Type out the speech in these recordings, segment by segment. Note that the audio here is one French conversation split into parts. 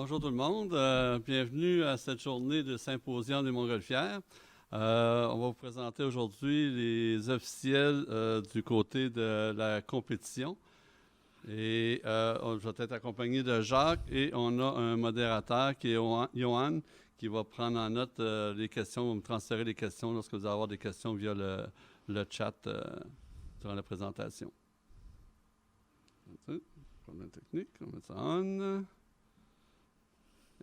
Bonjour tout le monde, bienvenue à cette journée de symposium des Montgolfières. On va vous présenter aujourd'hui les officiels du côté de la compétition. Et je vais être accompagné de Jacques et on a un modérateur qui est Johan qui va prendre en note les questions, va me transférer les questions lorsque vous allez avoir des questions via le chat durant la présentation. Problème technique, on met ça on.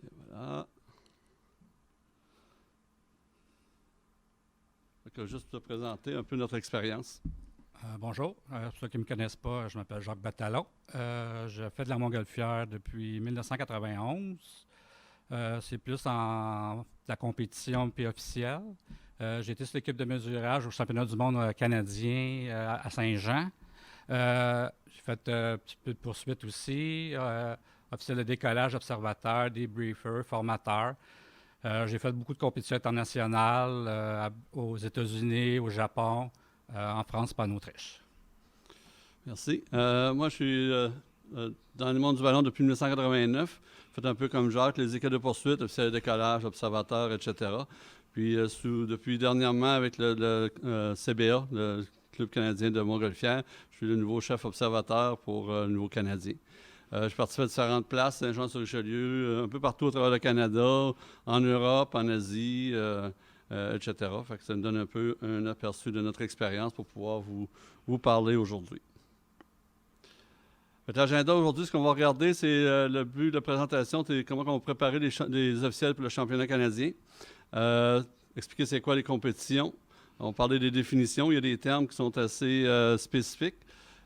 Et voilà. Donc, juste pour te présenter un peu notre expérience. Bonjour, pour ceux qui ne me connaissent pas, je m'appelle Jacques Batalon. Je fais de la montgolfière depuis 1991. C'est plus en la compétition puis officielle. J'ai été sur l'équipe de mesurage au championnat du monde canadien à Saint-Jean. J'ai fait un petit peu de poursuite aussi, officiel de décollage, observateur, débriefer, formateur. J'ai fait beaucoup de compétitions internationales aux États-Unis, au Japon, en France et en Autriche. Merci. Moi, je suis dans le monde du ballon depuis 1989. Fait un peu comme Jacques, les équipes de poursuite, officiel de décollage, observateur, etc. Puis, depuis dernièrement, avec le CBA, le Club canadien de Montgolfière, je suis le nouveau chef observateur pour le nouveau Canadien. Je participé à différentes places, Saint-Jean-sur-Richelieu, un peu partout au travers le Canada, en Europe, en Asie, etc. Fait que ça me donne un peu un aperçu de notre expérience pour pouvoir vous parler aujourd'hui. L'agenda aujourd'hui, ce qu'on va regarder, c'est le but de la présentation, c'est comment on va préparer les officiels pour le championnat canadien. Expliquer c'est quoi les compétitions. On va parler des définitions. Il y a des termes qui sont assez spécifiques.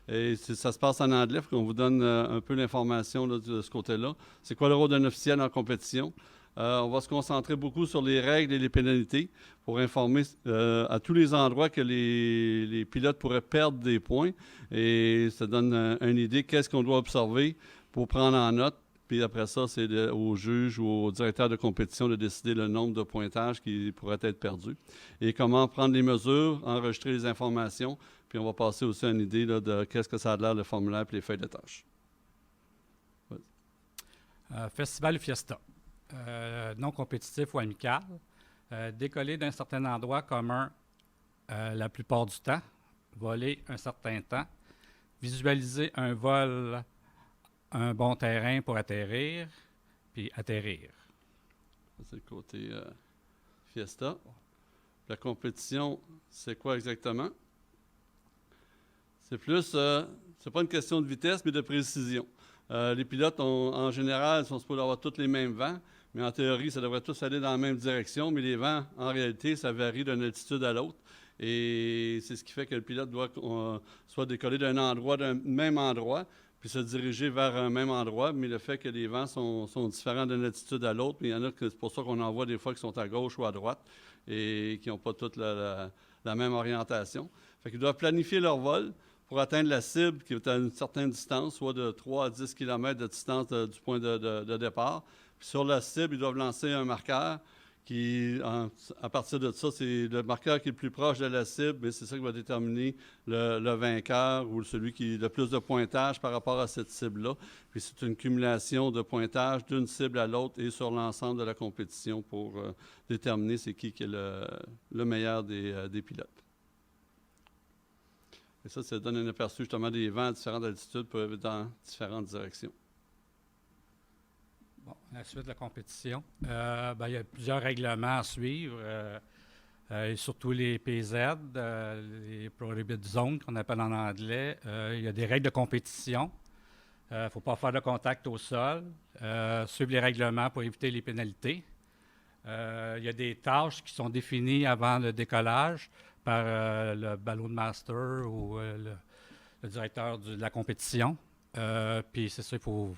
Et ça se passe en anglais, il faut qu'on vous donne un peu l'information de ce côté-là. C'est quoi le rôle d'un officiel en compétition? On va se concentrer beaucoup sur les règles et les pénalités pour informer à tous les endroits que les pilotes pourraient perdre des points. Et ça donne une idée qu'est-ce qu'on doit observer pour prendre en note. Puis après ça, c'est au juge ou au directeur de compétition de décider le nombre de pointages qui pourraient être perdus. Et comment prendre les mesures, enregistrer les informations. Puis on va passer aussi à une idée là, de qu'est-ce que ça a l'air, le formulaire et les feuilles de tâches. Festival ou fiesta. Non compétitif ou amical. Décoller d'un certain endroit commun la plupart du temps. Voler un certain temps. Visualiser un vol, un bon terrain pour atterrir. Puis atterrir. Ça, c'est le côté fiesta. La compétition, c'est quoi exactement? C'est plus, c'est pas une question de vitesse, mais de précision. Les pilotes, en général, sont supposés avoir tous les mêmes vents, mais en théorie, ça devrait tous aller dans la même direction, mais les vents, en réalité, ça varie d'une altitude à l'autre. Et c'est ce qui fait que le pilote doit soit décoller d'un même endroit, puis se diriger vers un même endroit, mais le fait que les vents sont différents d'une altitude à l'autre, mais il y en a que c'est pour ça qu'on en voit des fois qui sont à gauche ou à droite et qui n'ont pas toute la même orientation. Fait qu'ils doivent planifier leur vol pour atteindre la cible qui est à une certaine distance, soit de 3 à 10 km de distance du point de départ. Puis sur la cible, ils doivent lancer un marqueur qui, à partir de ça, c'est le marqueur qui est le plus proche de la cible, mais c'est ça qui va déterminer le vainqueur ou celui qui a le plus de pointage par rapport à cette cible-là. Puis c'est une cumulation de pointage d'une cible à l'autre et sur l'ensemble de la compétition pour déterminer c'est qui est le meilleur des pilotes. Et ça donne un aperçu justement des vents à différentes altitudes peuvent être dans différentes directions. Bon, la suite de la compétition. Il y a plusieurs règlements à suivre, et surtout les PZ, les Prohibited Zones qu'on appelle en anglais. Il y a des règles de compétition. Il ne faut pas faire de contact au sol. Suivre les règlements pour éviter les pénalités. Il y a des tâches qui sont définies avant le décollage par le ballon master ou le directeur de la compétition. Puis c'est ça, il faut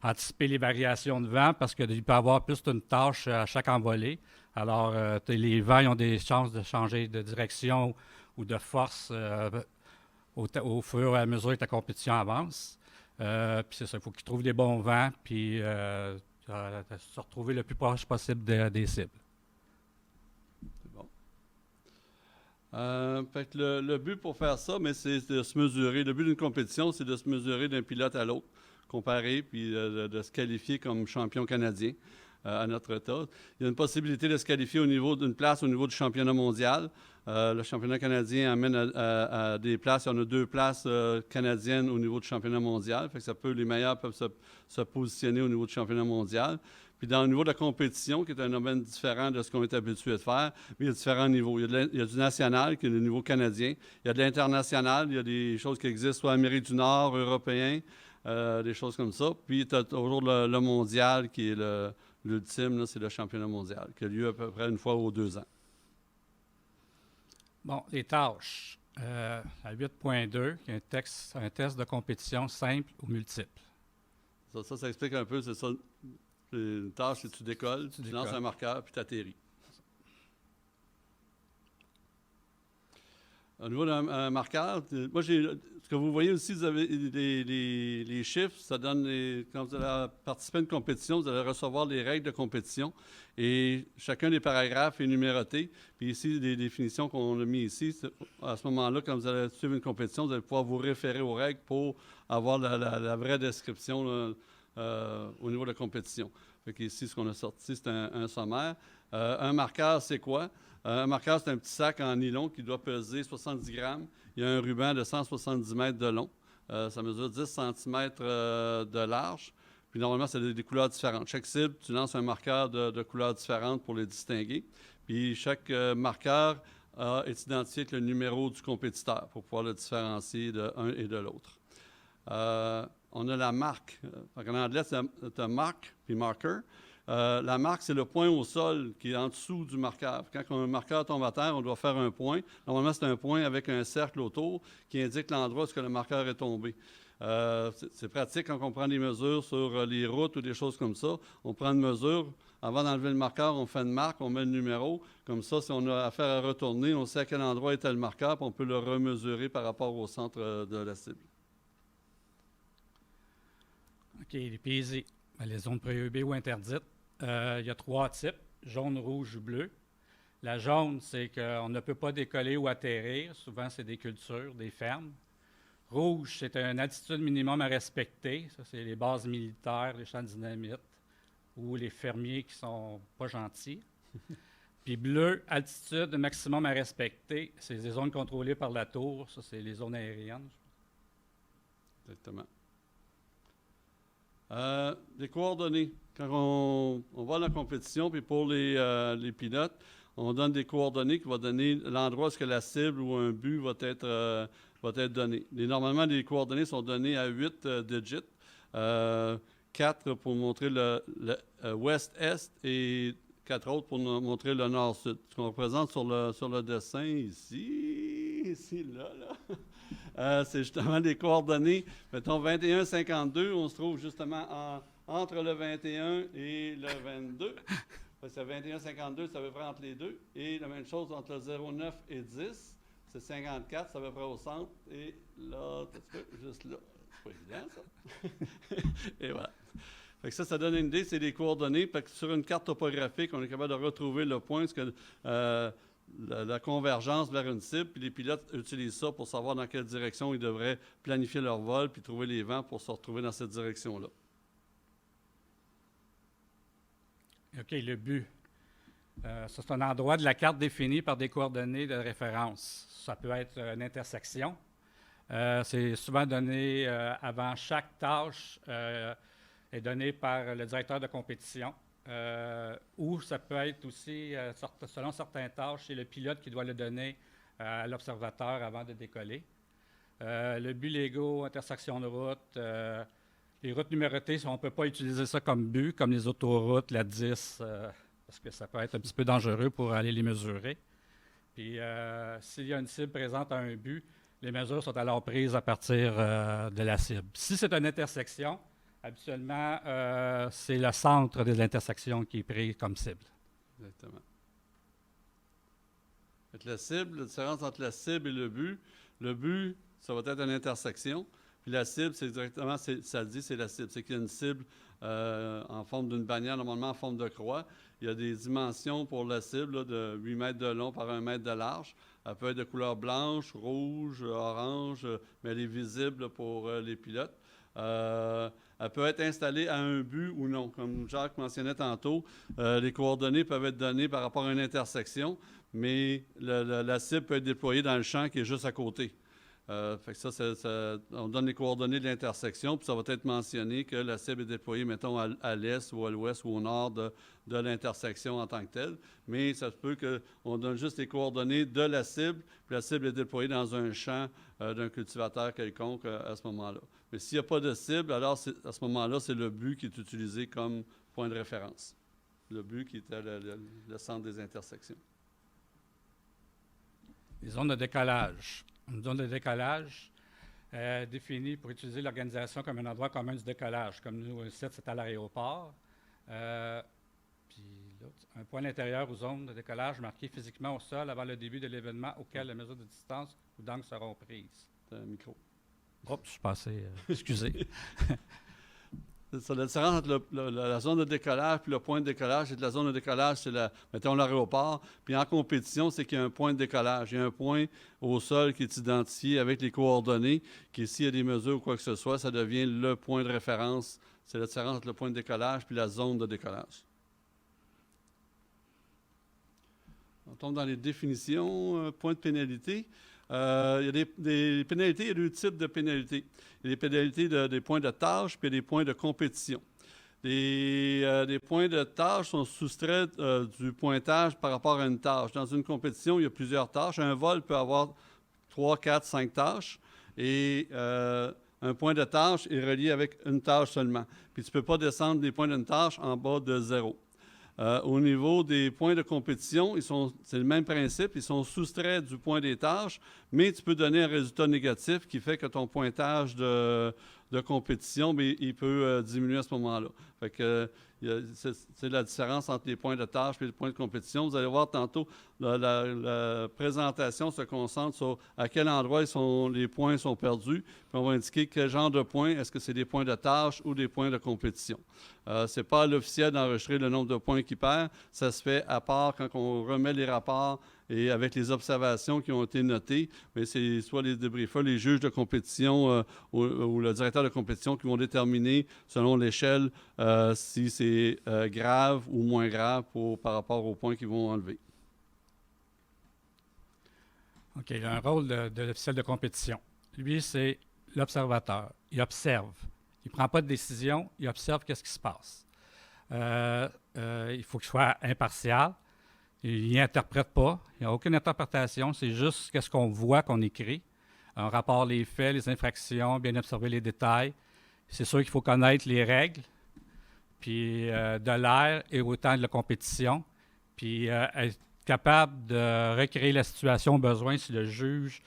anticiper les variations de vent parce qu'il peut y avoir plus d'une tâche à chaque envolée. Alors, les vents ils ont des chances de changer de direction ou de force au fur et à mesure que la compétition avance. Puis c'est ça, il faut qu'ils trouvent des bons vents puis se retrouver le plus proche possible des cibles. Fait que le but pour faire ça, mais c'est de se mesurer. Le but d'une compétition, c'est de se mesurer d'un pilote à l'autre. comparer puis de se qualifier comme champion canadien à notre état. Il y a une possibilité de se qualifier au niveau d'une place au niveau du championnat mondial. Le championnat canadien amène à des places. Il y en a 2 places canadiennes au niveau du championnat mondial. Fait que ça peut, les meilleurs peuvent se positionner au niveau du championnat mondial. Puis dans le niveau de la compétition, qui est un domaine différent de ce qu'on est habitué de faire, mais il y a différents niveaux. Il y a du national, qui est le niveau canadien. Il y a de l'international. Il y a des choses qui existent, soit Amérique du Nord, européen, des choses comme ça. Puis tu as toujours le mondial, qui est l'ultime, là, c'est le championnat mondial, qui a lieu à peu près une fois aux 2 ans. Bon, les tâches. À 8.2, il y a un test de compétition simple ou multiple. Ça explique un peu, c'est ça. Une tâche, c'est que tu décolles, tu lances un marqueur, puis tu atterris. Au niveau d'un marqueur, moi, ce que vous voyez aussi, vous avez les chiffres, ça donne, quand vous allez participer à une compétition, vous allez recevoir les règles de compétition et chacun des paragraphes est numéroté. Puis ici, les définitions qu'on a mis ici, à ce moment-là, quand vous allez suivre une compétition, vous allez pouvoir vous référer aux règles pour avoir la vraie description là, au niveau de la compétition. Fait qu'ici, ce qu'on a sorti, c'est un sommaire. Un marqueur, c'est quoi? Un marqueur, c'est un petit sac en nylon qui doit peser 70 grammes. Il y a un ruban de 170 mètres de long. Ça mesure 10 cm de large. Puis normalement, c'est des couleurs différentes. Chaque cible, tu lances un marqueur de couleurs différentes pour les distinguer. Puis chaque marqueur est identifié avec le numéro du compétiteur pour pouvoir le différencier de l'un et de l'autre. On a la marque. En anglais, c'est un marque puis marker. La marque, c'est le point au sol qui est en dessous du marqueur. Quand un marqueur tombe à terre, on doit faire un point. Normalement, c'est un point avec un cercle autour qui indique l'endroit où le marqueur est tombé. C'est pratique quand on prend des mesures sur les routes ou des choses comme ça. On prend une mesure. Avant d'enlever le marqueur, on fait une marque, on met le numéro. Comme ça, si on a affaire à retourner, on sait à quel endroit était le marqueur, puis on peut le remesurer par rapport au centre de la cible. OK, les PZ, les zones prohibées ou interdites. Il y a 3 types, jaune, rouge ou bleu. La jaune, c'est qu'on ne peut pas décoller ou atterrir. Souvent, c'est des cultures, des fermes. Rouge, c'est une altitude minimum à respecter. Ça, c'est les bases militaires, les champs de dynamite ou les fermiers qui sont pas gentils. Puis bleu, altitude maximum à respecter. C'est des zones contrôlées par la tour. Ça, c'est les zones aériennes. Exactement. Les coordonnées. Quand on va à la compétition, puis pour les pilotes, on donne des coordonnées qui vont donner l'endroit où la cible ou un but va être donné. Normalement, les coordonnées sont données à 8 digits. 4 pour montrer le ouest-est et 4 autres pour montrer le nord-sud. Ce qu'on représente sur le dessin ici, là. C'est justement des coordonnées. Mettons 21-52, on se trouve justement entre le 21 et le 22. C'est 21-52, c'est à peu près entre les deux. Et la même chose entre le 0,9 et 10, c'est 54, c'est à peu près au centre. Et là, juste là. C'est pas évident, ça. Et voilà. Fait que ça donne une idée, c'est des coordonnées. Fait que sur une carte topographique, on est capable de retrouver le point, la convergence vers une cible, puis les pilotes utilisent ça pour savoir dans quelle direction ils devraient planifier leur vol, puis trouver les vents pour se retrouver dans cette direction-là. OK, le but. Ça, c'est un endroit de la carte défini par des coordonnées de référence. Ça peut être une intersection. C'est souvent donné avant chaque tâche, est donné par le directeur de compétition. Ou ça peut être aussi, selon certaines tâches, c'est le pilote qui doit le donner à l'observateur avant de décoller. Le but légaux, intersection de route, les routes numérotées, on ne peut pas utiliser ça comme but, comme les autoroutes, la 10, parce que ça peut être un petit peu dangereux pour aller les mesurer. Puis, s'il y a une cible présente à un but, les mesures sont alors prises à partir de la cible. Si c'est une intersection, habituellement, c'est le centre de l'intersection qui est pris comme cible. Exactement. La cible, la différence entre la cible et le but, ça va être une intersection. Puis la cible, c'est directement, ça le dit, c'est la cible. C'est qu'il y a une cible en forme d'une bannière, normalement en forme de croix. Il y a des dimensions pour la cible là, de 8 mètres de long par 1 mètre de large. Elle peut être de couleur blanche, rouge, orange, mais elle est visible pour les pilotes. Elle peut être installée à un but ou non. Comme Jacques mentionnait tantôt, les coordonnées peuvent être données par rapport à une intersection, mais la cible peut être déployée dans le champ qui est juste à côté. Fait que on donne les coordonnées de l'intersection, puis ça va être mentionné que la cible est déployée, mettons, à l'est ou à l'ouest ou au nord de l'intersection en tant que telle. Mais ça se peut qu'on donne juste les coordonnées de la cible, puis la cible est déployée dans un champ d'un cultivateur quelconque à ce moment-là. Mais s'il n'y a pas de cible, alors à ce moment-là, c'est le but qui est utilisé comme point de référence. Le but qui est le centre des intersections. Les zones de décollage. Une zone de décollage définie pour utiliser l'organisation comme un endroit commun du décollage. Comme nous, ici, c'est à l'aéroport. Puis l'autre, un point d'intérieur ou zone de décollage marqué physiquement au sol avant le début de l'événement auquel les mesures de distance ou d'angle seront prises. C'est un micro. Oups, je suis passé. Excusez. C'est la différence entre la zone de décollage puis le point de décollage. La zone de décollage, c'est, mettons, l'aéroport. Puis en compétition, c'est qu'il y a un point de décollage. Il y a un point au sol qui est identifié avec les coordonnées, qui, s'il y a des mesures ou quoi que ce soit, ça devient le point de référence. C'est la différence entre le point de décollage puis la zone de décollage. On tombe dans les définitions. Point de pénalité. Il y a des pénalités, il y a deux types de pénalités. Il y a des pénalités des points de tâche puis des points de compétition. Les points de tâche sont soustraits du pointage par rapport à une tâche. Dans une compétition, il y a plusieurs tâches. Un vol peut avoir 3, 4, 5 tâches et un point de tâche est relié avec une tâche seulement. Puis tu ne peux pas descendre des points d'une tâche en bas de 0. Au niveau des points de compétition, c'est le même principe, ils sont soustraits du point des tâches, mais tu peux donner un résultat négatif qui fait que ton pointage de compétition, mais il peut diminuer à ce moment-là. Fait que c'est la différence entre les points de tâche et les points de compétition. Vous allez voir tantôt, la présentation se concentre sur à quel endroit les points sont perdus, puis on va indiquer quel genre de points, est-ce que c'est des points de tâche ou des points de compétition. Ce n'est pas à l'officiel d'enregistrer le nombre de points qu'il perd, ça se fait à part quand on remet les rapports et avec les observations qui ont été notées, mais c'est soit les débriefers, les juges de compétition ou le directeur de compétition qui vont déterminer selon l'échelle si c'est grave ou moins grave par rapport aux points qu'ils vont enlever. OK, il a un rôle de l'officiel de compétition. Lui, c'est l'observateur. Il observe. Il ne prend pas de décision, il observe qu'est-ce qui se passe. Il faut qu'il soit impartial. Il n'interprète pas. Il n'y a aucune interprétation. C'est juste qu'est-ce qu'on voit, qu'on écrit. On rapporte les faits, les infractions, bien observer les détails. C'est sûr qu'il faut connaître les règles, puis de l'air et autant de la compétition, puis être capable de recréer la situation au besoin si le juge,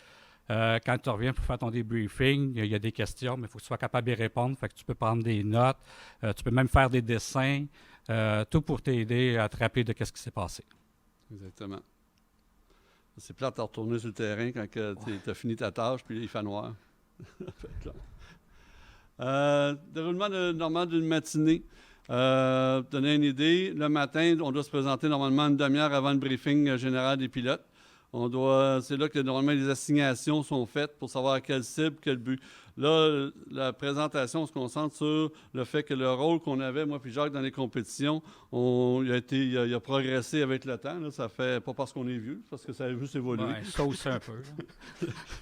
quand tu reviens pour faire ton débriefing, il y a des questions, mais il faut que tu sois capable d'y répondre. Fait que tu peux prendre des notes, tu peux même faire des dessins, tout pour t'aider à te rappeler de ce qui s'est passé. Exactement. C'est plate de retourner sur le terrain quand tu as fini ta tâche, puis il fait noir. Déroulement normal d'une matinée. Pour donner une idée, le matin, on doit se présenter normalement une demi-heure avant le briefing général des pilotes. C'est là que normalement les assignations sont faites pour savoir à quelle cible, quel but. Là, la présentation se concentre sur le fait que le rôle qu'on avait, moi puis Jacques, dans les compétitions, il a progressé avec le temps. Là. Ça fait pas parce qu'on est vieux, parce que ça a juste évolué. Ouais, ça aussi un peu.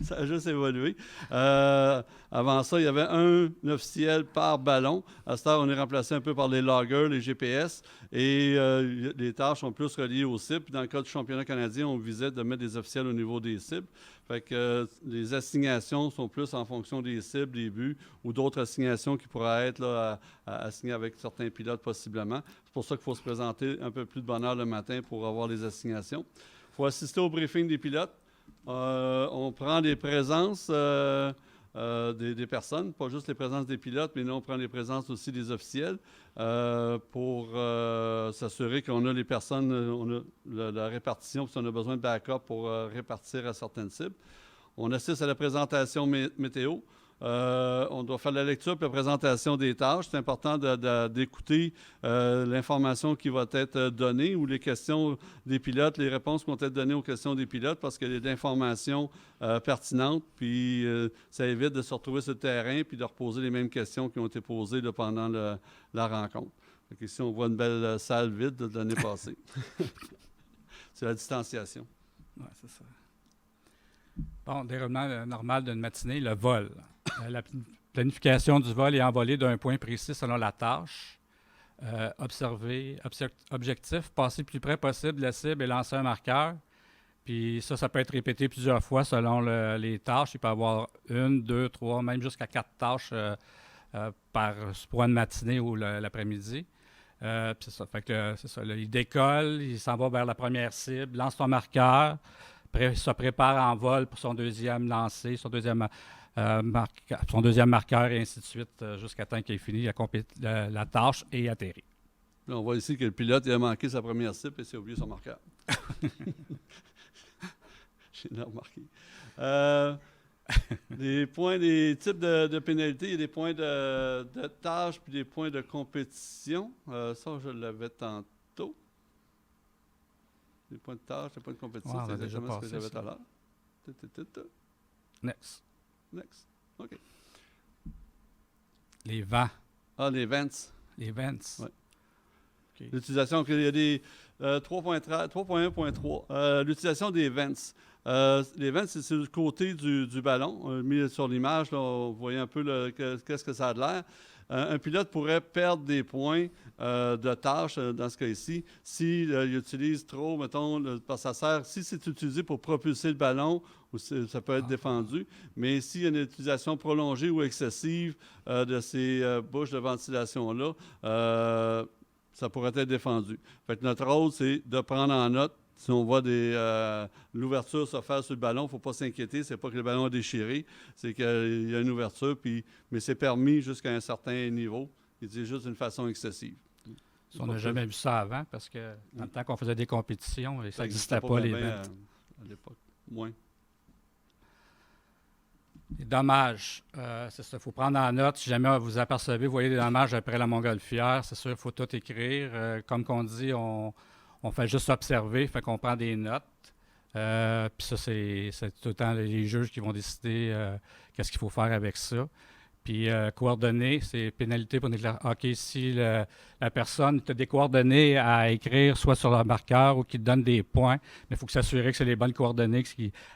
Ça a juste évolué. Avant ça, il y avait un officiel par ballon. À cette heure, on est remplacé un peu par les loggers, les GPS, et les tâches sont plus reliées aux cibles. Puis dans le cas du championnat canadien, on visait de mettre des officiels au niveau des cibles. Fait que les assignations sont plus en fonction des cibles, des buts ou d'autres assignations qui pourraient être là, à assigner avec certains pilotes possiblement. C'est pour ça qu'il faut se présenter un peu plus de bonne heure le matin pour avoir les assignations. Il faut assister au briefing des pilotes. On prend des présences des personnes, pas juste les présences des pilotes, mais nous, on prend les présences aussi des officiels pour s'assurer qu'on a les personnes, on a la répartition, si on a besoin de backup pour répartir à certaines cibles. On assiste à la présentation météo. on doit faire la lecture et la présentation des tâches. C'est important d'écouter l'information qui va être donnée ou les questions des pilotes, les réponses qui vont être données aux questions des pilotes parce qu'il y a de l'information pertinente. Puis ça évite de se retrouver sur le terrain puis de reposer les mêmes questions qui ont été posées là, pendant la rencontre. Donc ici, on voit une belle salle vide de l'année passée. C'est la distanciation. Oui, c'est ça. Bon, déroulement normal d'une matinée, le vol. La planification du vol est envolée d'un point précis selon la tâche. Objectif, passer le plus près possible de la cible et lancer un marqueur. Puis ça peut être répété plusieurs fois selon les tâches. Il peut y avoir 1, 2, 3, même jusqu'à 4 tâches pour une matinée ou l'après-midi. C'est ça. Fait que c'est ça. Là, il décolle, il s'en va vers la première cible, lance son marqueur, se prépare en vol pour son deuxième lancer, son deuxième marqueur, et ainsi de suite, jusqu'à temps qu'il ait fini la tâche et atterri. Là, on voit ici que le pilote il a manqué sa première cible et s'est oublié son marqueur. J'ai remarqué. Des types de pénalités, il y a des points de tâche puis des points de compétition. Ça, je l'avais tantôt. Les points de tâche, les points de compétition, c'est exactement ce que j'avais tout à l'heure. Next. OK. Les vents. Ah, les vents. Les vents. Oui. Okay. L'utilisation, il y a des 3.1.3. L'utilisation des vents. Les vents, c'est le côté du ballon. Mis sur l'image, là, vous voyez un peu qu'est-ce que ça a de l'air. Un pilote pourrait perdre des points de tâche, dans ce cas ici, s'il utilise trop, mettons, parce que ça sert, si c'est utilisé pour propulser le ballon, ça peut être défendu, mais s'il y a une utilisation prolongée ou excessive de ces bouches de ventilation-là, ça pourrait être défendu. Fait que notre rôle, c'est de prendre en note. Si on voit l'ouverture se faire sur le ballon, il ne faut pas s'inquiéter. Ce n'est pas que le ballon a déchiré, c'est qu'il y a une ouverture, mais c'est permis jusqu'à un certain niveau. Il dit juste d'une façon excessive. On n'a jamais vu ça avant, parce que dans le temps qu'on faisait des compétitions, ça n'existait pas, les vents. À l'époque, moins. Les dommages, c'est ça, il faut prendre en note. Si jamais vous apercevez, vous voyez des dommages après la montgolfière, c'est sûr, il faut tout écrire. Comme qu'on dit, on fait juste observer, fait qu'on prend des notes. Puis ça, c'est tout le temps les juges qui vont décider qu'est-ce qu'il faut faire avec ça. Puis coordonnées, c'est pénalité pour déclarer. OK, si la personne a des coordonnées à écrire, soit sur le marqueur ou qui te donne des points, mais il faut s'assurer que c'est les bonnes coordonnées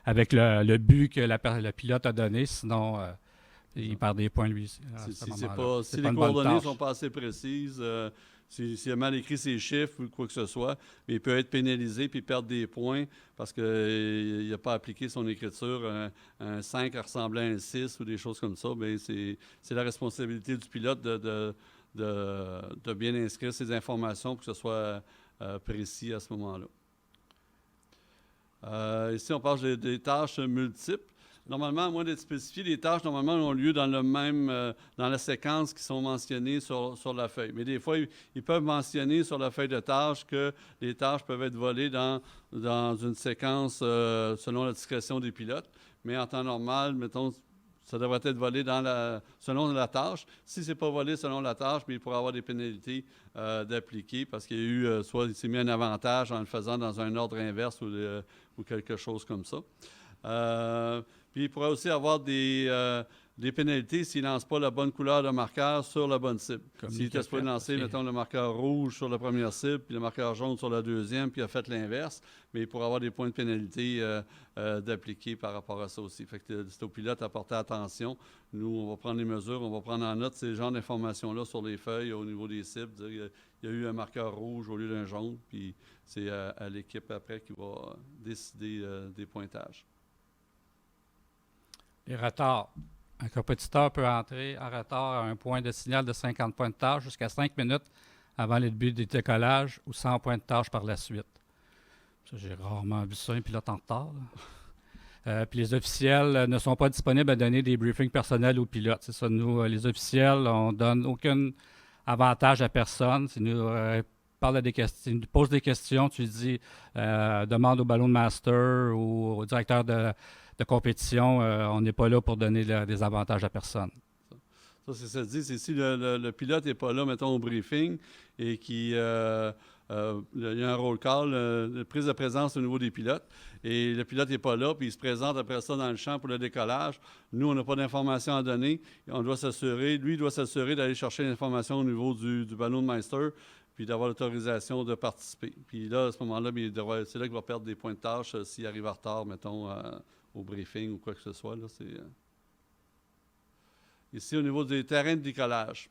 avec le but que le pilote a donné, sinon il perd des points lui. Si les coordonnées ne sont pas assez précises, s'il a mal écrit ses chiffres ou quoi que ce soit, il peut être pénalisé puis perdre des points parce qu'il n'a pas appliqué son écriture. Un 5 ressemblant à un 6 ou des choses comme ça. Bien, c'est la responsabilité du pilote de bien inscrire ces informations pour que ce soit précis à ce moment-là. Ici, on parle des tâches multiples. Normalement, à moins d'être spécifié, les tâches, normalement, ont lieu dans dans la séquence qui sont mentionnées sur la feuille. Mais des fois, ils peuvent mentionner sur la feuille de tâches que les tâches peuvent être volées dans une séquence selon la discrétion des pilotes. Mais en temps normal, mettons, ça devrait être volé selon la tâche. Si ce n'est pas volé selon la tâche, mais il pourrait y avoir des pénalités d'appliquer parce qu'il y a eu, soit il s'est mis un avantage en le faisant dans un ordre inverse ou quelque chose comme ça. Puis il pourrait aussi avoir des pénalités s'il ne lance pas la bonne couleur de marqueur sur la bonne cible. S'il était supposé lancer, mettons, le marqueur rouge sur la première cible, puis le marqueur jaune sur la deuxième, puis il a fait l'inverse, mais il pourrait avoir des points de pénalité d'appliquer par rapport à ça aussi. Fait que c'est au pilote à porter attention. Nous, on va prendre les mesures, on va prendre en note ces genres d'informations-là sur les feuilles au niveau des cibles. Il y a eu un marqueur rouge au lieu d'un jaune, puis c'est à l'équipe après qui va décider des pointages. Les retards. Un compétiteur peut entrer en retard à un point de signal de 50 points de tâche jusqu'à 5 minutes avant le début du décollage ou 100 points de tâche par la suite. Ça, j'ai rarement vu ça, un pilote en retard. Puis les officiels ne sont pas disponibles à donner des briefings personnels aux pilotes. C'est ça, nous, les officiels, on ne donne aucun avantage à personne. Si nous parle des questions, tu poses des questions, tu dis demande au ballon de master ou au directeur de de compétition, on n'est pas là pour donner des avantages à personne. Ça, c'est ça dit, c'est si le pilote n'est pas là, mettons, au briefing, et qu'il y a un roll call, une prise de présence au niveau des pilotes, et le pilote n'est pas là, puis il se présente après ça dans le champ pour le décollage. Nous, on n'a pas d'informations à donner. On doit s'assurer, lui, il doit s'assurer d'aller chercher l'information au niveau du ballon de Meister, puis d'avoir l'autorisation de participer. Puis là, à ce moment-là, c'est là qu'il va perdre des points de tâche s'il arrive en retard, mettons, au briefing ou quoi que ce soit. Là, Ici, au niveau des terrains de décollage,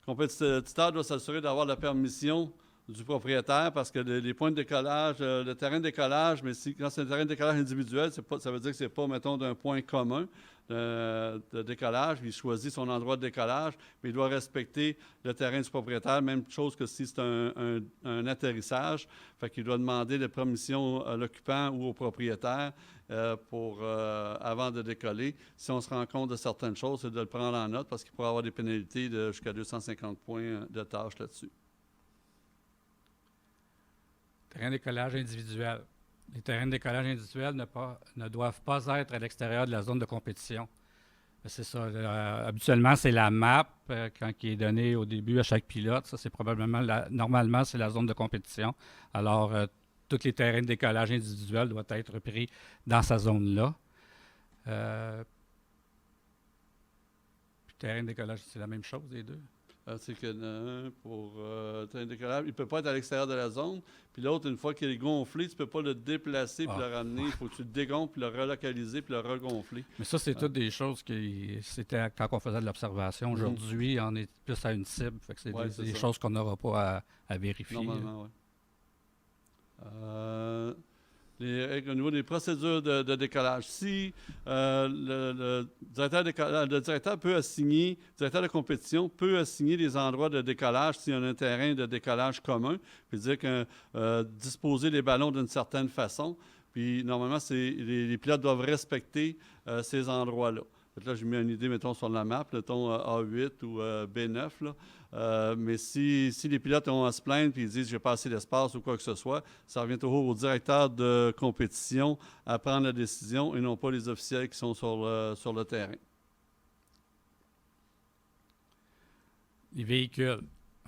le compétiteur doit s'assurer d'avoir la permission du propriétaire parce que les points de décollage, le terrain de décollage, mais quand c'est un terrain de décollage individuel, ça veut dire que ce n'est pas, mettons, d'un point commun de décollage. Il choisit son endroit de décollage, mais il doit respecter le terrain du propriétaire. Même chose que si c'est un atterrissage. Fait qu'il doit demander la permission à l'occupant ou au propriétaire avant de décoller. Si on se rend compte de certaines choses, c'est de le prendre en note parce qu'il pourrait avoir des pénalités de jusqu'à 250 points de tâche là-dessus. Terrain de décollage individuel. Les terrains de décollage individuels ne doivent pas être à l'extérieur de la zone de compétition. C'est ça. Habituellement, c'est la map quand qui est donnée au début à chaque pilote. Ça, c'est probablement normalement, c'est la zone de compétition. Alors, tous les terrains de décollage individuels doivent être pris dans sa zone-là. Puis terrain de décollage, c'est la même chose, les deux. C'est qu'il y en a un pour terrain de décollage. Il ne peut pas être à l'extérieur de la zone. Puis l'autre, une fois qu'il est gonflé, tu ne peux pas le déplacer puis le ramener. Il faut que tu le dégonfles, puis le relocaliser, puis le regonfler. Mais ça, c'est toutes des choses qui... C'était quand on faisait de l'observation. Aujourd'hui, on est plus à une cible. Fait que c'est des choses qu'on n'aura pas à vérifier. Normalement, oui. Au niveau des procédures de décollage, si le directeur de compétition peut assigner des endroits de décollage s'il y a un terrain de décollage commun, puis dire que disposer les ballons d'une certaine façon, puis normalement, les pilotes doivent respecter ces endroits-là. Là, j'ai mis une idée, mettons, sur la map, mettons A8 ou B9, là. Mais si les pilotes ont à se plaindre et ils disent « j'ai pas assez d'espace » ou quoi que ce soit, ça revient toujours au directeur de compétition à prendre la décision et non pas les officiels qui sont sur le terrain. Les véhicules.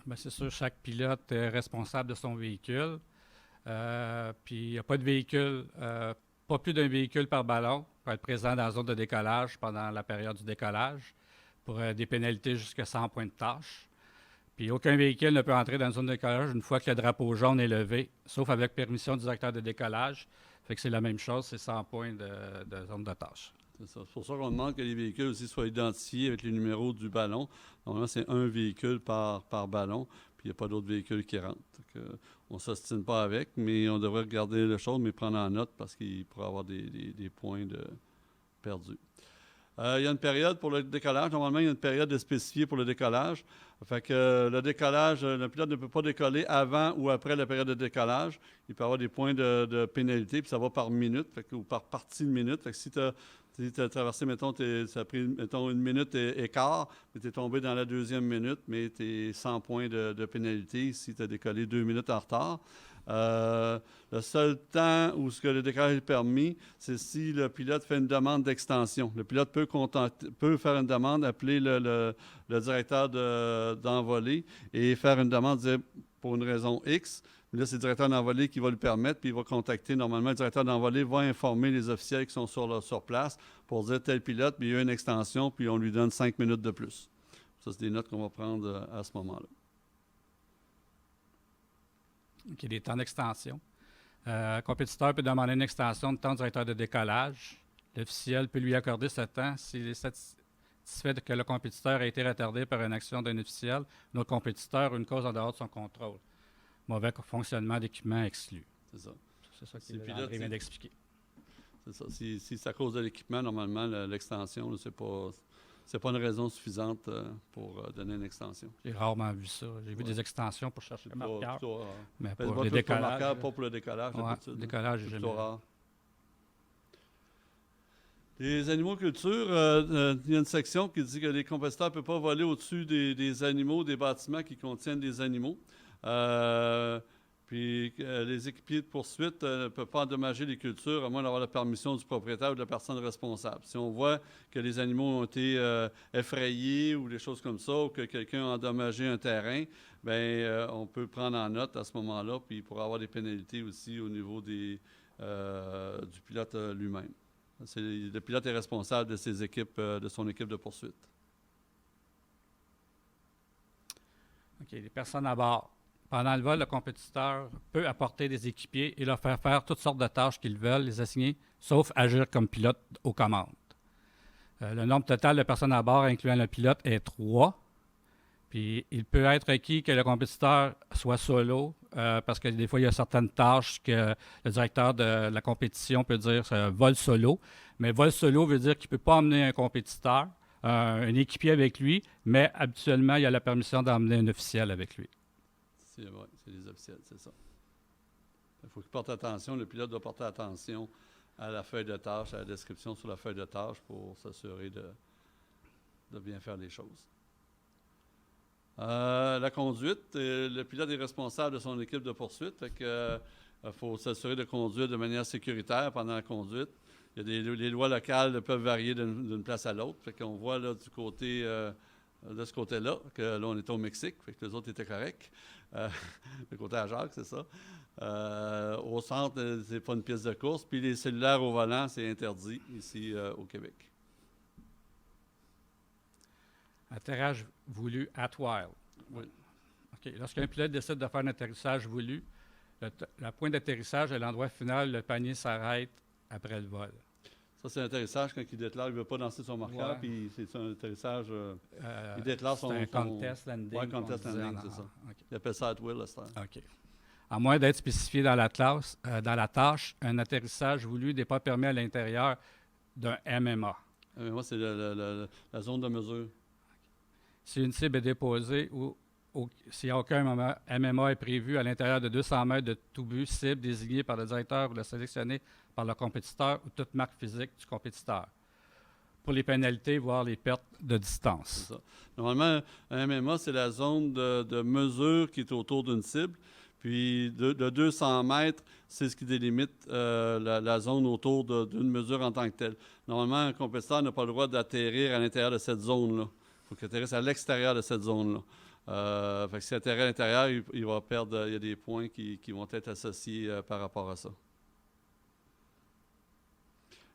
Bien, c'est sûr, chaque pilote est responsable de son véhicule. Puis il n'y a pas de véhicule, pas plus d'un véhicule par ballon pour être présent dans la zone de décollage pendant la période du décollage pour des pénalités jusqu'à 100 points de tâche. Puis aucun véhicule ne peut entrer dans une zone de décollage une fois que le drapeau jaune est levé, sauf avec permission du directeur de décollage. Fait que c'est la même chose, c'est 100 points de zone de tâche. C'est ça. C'est pour ça qu'on demande que les véhicules aussi soient identifiés avec les numéros du ballon. Normalement, c'est un véhicule par ballon, puis il n'y a pas d'autres véhicules qui rentrent. On ne s'ostine pas avec, mais on devrait regarder la chose, mais prendre en note parce qu'il pourrait y avoir des points perdus. Il y a une période pour le décollage. Normalement, il y a une période spécifiée pour le décollage. Fait que le décollage, le pilote ne peut pas décoller avant ou après la période de décollage. Il peut y avoir des points de pénalité, puis ça va par minute, ou par partie de minute. Fait que si tu as traversé, mettons, ça a pris, mettons, 1 minute et quart, mais tu es tombé dans la 2e minute, mais tu es 100 points de pénalité si tu as décollé 2 minutes en retard. Le seul temps où ce que le décollage est permis, c'est si le pilote fait une demande d'extension. Le pilote peut faire une demande, appeler le directeur d'envolée et faire une demande, dire pour une raison X. Mais là, c'est le directeur d'envolée qui va le permettre, puis il va contacter. Normalement, le directeur d'envolée va informer les officiels qui sont sur place pour dire tel pilote, puis il y a une extension, puis on lui donne 5 minutes de plus. Ça, c'est des notes qu'on va prendre à ce moment-là. OK, des temps d'extension. Le compétiteur peut demander une extension de temps au directeur de décollage. L'officiel peut lui accorder ce temps s'il est satisfait que le compétiteur a été retardé par une action d'un officiel, un autre compétiteur ou une cause en dehors de son contrôle. Mauvais fonctionnement d'équipement exclu. C'est ça. C'est ça qu'il vient d'expliquer. C'est ça. Si c'est à cause de l'équipement, normalement, l'extension, c'est pas une raison suffisante pour donner une extension. J'ai rarement vu ça. J'ai vu des extensions pour chercher le marqueur. Mais pour le décollage. Pas pour le décollage. Le décollage, j'ai jamais vu. Les animaux culture, il y a une section qui dit que les compétiteurs ne peuvent pas voler au-dessus des animaux, des bâtiments qui contiennent des animaux. Puis les équipiers de poursuite ne peuvent pas endommager les cultures à moins d'avoir la permission du propriétaire ou de la personne responsable. Si on voit que les animaux ont été effrayés ou des choses comme ça, ou que quelqu'un a endommagé un terrain, bien, on peut prendre en note à ce moment-là, puis il pourra avoir des pénalités aussi au niveau du pilote lui-même. Le pilote est responsable de ses équipes, de son équipe de poursuite. OK. Les personnes à bord. Pendant le vol, le compétiteur peut apporter des équipiers et leur faire faire toutes sortes de tâches qu'ils veulent, les assigner, sauf agir comme pilote aux commandes. Le nombre total de personnes à bord, incluant le pilote, est 3. Puis il peut être requis que le compétiteur soit solo, parce que des fois, il y a certaines tâches que le directeur de la compétition peut dire vol solo. Mais vol solo veut dire qu'il ne peut pas emmener un compétiteur, un équipier avec lui, mais habituellement, il a la permission d'emmener un officiel avec lui. C'est les officiels, c'est ça. Il faut qu'il porte attention, le pilote doit porter attention à la feuille de tâche, à la description sur la feuille de tâche pour s'assurer de bien faire les choses. La conduite, le pilote est responsable de son équipe de poursuite, fait que faut s'assurer de conduire de manière sécuritaire pendant la conduite. Les lois locales peuvent varier d'une place à l'autre, fait qu'on voit là du côté de ce côté-là, que là on était au Mexique, fait que les autres étaient corrects. Le côté à Jacques, c'est ça. Au centre, c'est pas une piste de course, puis les cellulaires au volant, c'est interdit ici au Québec. Atterrage voulu at while. Oui. OK. Lorsqu'un pilote décide de faire un atterrissage voulu, le point d'atterrissage est l'endroit final, le panier s'arrête après le vol. Ça, c'est un atterrissage quand il déclare qu'il ne veut pas danser son marqueur, Ouais. puis c'est un atterrissage. Il déclare son. C'est un contest landing. Oui, contest landing, c'est ça. Okay. Il appelle ça at will, là, OK. À moins d'être spécifié dans la tâche, un atterrissage voulu n'est pas permis à l'intérieur d'un MMA. Moi, c'est la zone de mesure. Si une cible est déposée ou si aucun MMA est prévu à l'intérieur de 200 mètres de tout but cible désigné par le directeur ou le sélectionné par le compétiteur ou toute marque physique du compétiteur. Pour les pénalités, voire les pertes de distance. C'est ça. Normalement, un MMA, c'est la zone de mesure qui est autour d'une cible. Puis de 200 mètres, c'est ce qui délimite la zone autour d'une mesure en tant que telle. Normalement, un compétiteur n'a pas le droit d'atterrir à l'intérieur de cette zone-là. Il faut qu'il atterrisse à l'extérieur de cette zone-là. Fait que s'il atterrit à l'intérieur, il va perdre. Il y a des points qui vont être associés par rapport à ça.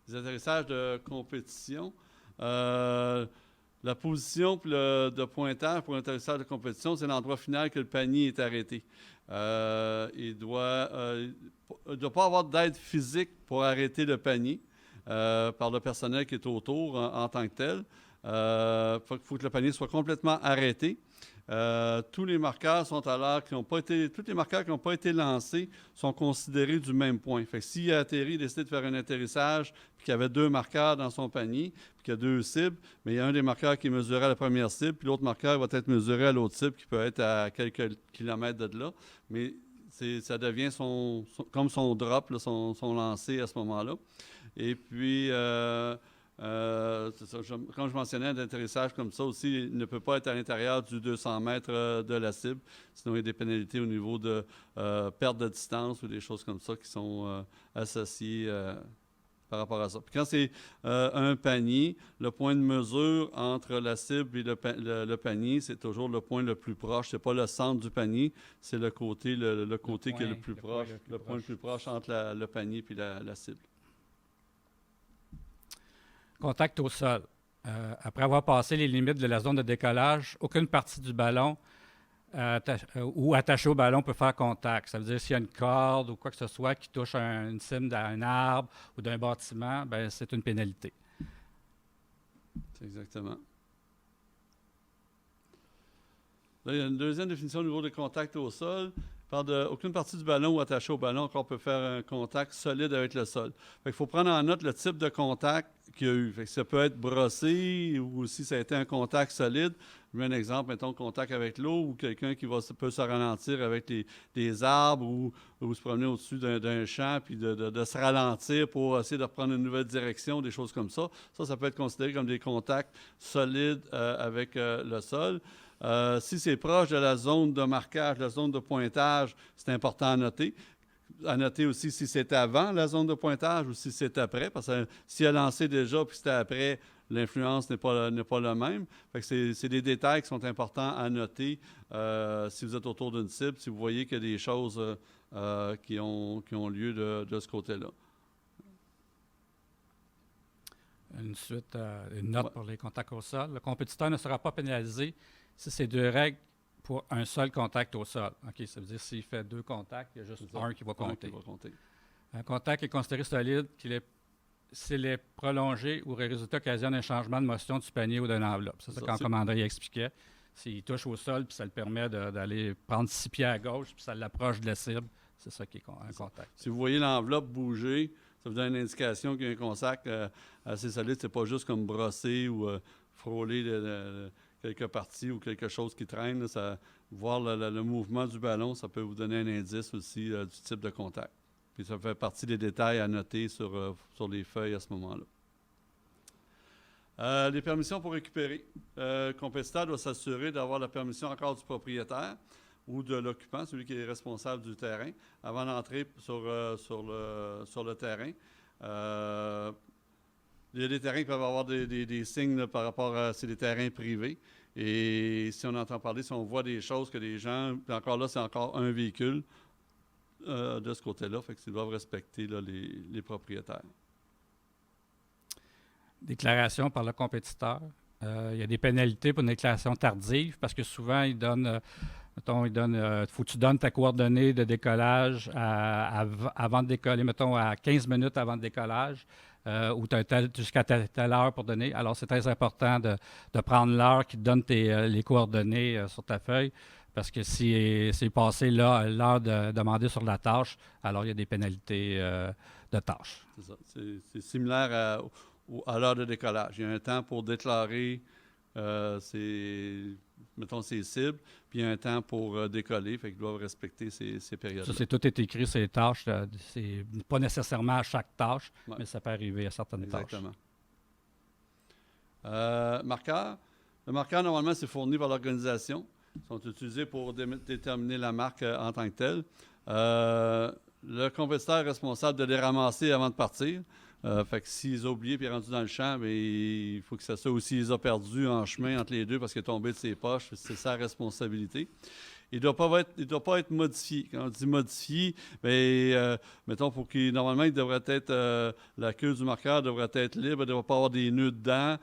Les atterrissages de compétition. La position de pointage pour un atterrissage de compétition, c'est l'endroit final que le panier est arrêté. Il ne doit pas avoir d'aide physique pour arrêter le panier par le personnel qui est autour en tant que tel. Il faut que le panier soit complètement arrêté. Tous les marqueurs sont à l'heure tous les marqueurs qui n'ont pas été lancés sont considérés du même point. Fait que s'il a atterri, il décide de faire un atterrissage, puis qu'il y avait 2 marqueurs dans son panier, puis qu'il y a 2 cibles, mais il y a un des marqueurs qui est mesuré à la première cible, puis l'autre marqueur va être mesuré à l'autre cible, qui peut être à quelques kilomètres de là. Mais ça devient comme son drop, là, son lancer à ce moment-là. Et puis, c'est ça, comme je mentionnais, un atterrissage comme ça aussi, il ne peut pas être à l'intérieur du 200 mètres de la cible. Sinon, il y a des pénalités au niveau de perte de distance ou des choses comme ça qui sont associées par rapport à ça. Puis quand c'est un panier, le point de mesure entre la cible et le panier, c'est toujours le point le plus proche. Ce n'est pas le centre du panier, c'est le côté qui est le plus proche, le point le plus proche entre le panier et la cible. Contact au sol. Après avoir passé les limites de la zone de décollage, aucune partie du ballon ou attachée au ballon peut faire contact. Ça veut dire s'il y a une corde ou quoi que ce soit qui touche une cime d'un arbre ou d'un bâtiment, ben, c'est une pénalité. C'est exactement. Là, il y a une deuxième définition au niveau des contacts au sol. Il parle d'aucune partie du ballon ou attachée au ballon encore peut faire un contact solide avec le sol. Il faut prendre en note le type de contact qu'il y a eu. Fait que ça peut être brossé ou si ça a été un contact solide. Je mets un exemple, mettons, contact avec l'eau ou quelqu'un qui peut se ralentir avec des arbres ou se promener au-dessus d'un champ puis de se ralentir pour essayer de reprendre une nouvelle direction, des choses comme ça. Ça peut être considéré comme des contacts solides avec le sol. Si c'est proche de la zone de marquage, la zone de pointage, c'est important à noter. À noter aussi si c'est avant la zone de pointage ou si c'est après, parce que si elle a lancé déjà puis c'était après, l'influence n'est pas la même. Fait que c'est des détails qui sont importants à noter si vous êtes autour d'une cible, si vous voyez qu'il y a des choses qui ont lieu de ce côté-là. Une note pour les contacts au sol. Le compétiteur ne sera pas pénalisé si ces deux règles pour un seul contact au sol. OK, ça veut dire s'il fait 2 contacts, il y a juste un qui va compter. Un contact est considéré solide s'il est prolongé ou le résultat occasionne un changement de motion du panier ou d'une enveloppe. C'est ça qu'en commanderie expliquait. S'il touche au sol, puis ça le permet d'aller prendre 6 pieds à gauche, puis ça l'approche de la cible, c'est ça qui est un contact. Si vous voyez l'enveloppe bouger, ça vous donne une indication qu'il y a un contact assez solide. C'est pas juste comme brosser ou frôler quelques parties ou quelque chose qui traîne. Là, voir le mouvement du ballon, ça peut vous donner un indice aussi du type de contact. Puis ça fait partie des détails à noter sur les feuilles à ce moment-là. Les permissions pour récupérer. Le compétiteur doit s'assurer d'avoir la permission encore du propriétaire ou de l'occupant, celui qui est responsable du terrain, avant d'entrer sur le terrain. Il y a des terrains qui peuvent avoir des signes là, par rapport à c'est des terrains privés. Et si on entend parler, si on voit des choses que les gens, puis encore là, c'est encore un véhicule de ce côté-là, fait qu'ils doivent respecter là, les propriétaires. Déclaration par le compétiteur. Il y a des pénalités pour une déclaration tardive parce que souvent, il faut que tu donnes ta coordonnée de décollage avant de décoller, mettons à 15 minutes avant le décollage, ou tu as jusqu'à telle heure pour donner. Alors, c'est très important de prendre l'heure qui te donne les coordonnées sur ta feuille, parce que si c'est passé l'heure de demander sur la tâche, alors il y a des pénalités de tâche. C'est ça. C'est similaire à l'heure de décollage. Il y a un temps pour déclarer ses cibles, puis il y a un temps pour décoller, fait qu'ils doivent respecter ces périodes-là. Ça, tout est écrit, ces tâches. C'est pas nécessairement à chaque tâche, mais ça peut arriver à certaines tâches. Exactement. Marqueur. Le marqueur, normalement, c'est fourni par l'organisation. Ils sont utilisés pour déterminer la marque en tant que telle. Le compétiteur est responsable de les ramasser avant de partir. Fait que s'ils ont oublié et est rendu dans le champ, bien, il faut que ça soit aussi, ils ont perdu en chemin entre les deux parce qu'il est tombé de ses poches. C'est sa responsabilité. Il ne doit pas être modifié. Quand on dit modifié, bien, mettons, normalement, il devrait être, la queue du marqueur devrait être libre, il ne devrait pas avoir des nœuds dedans,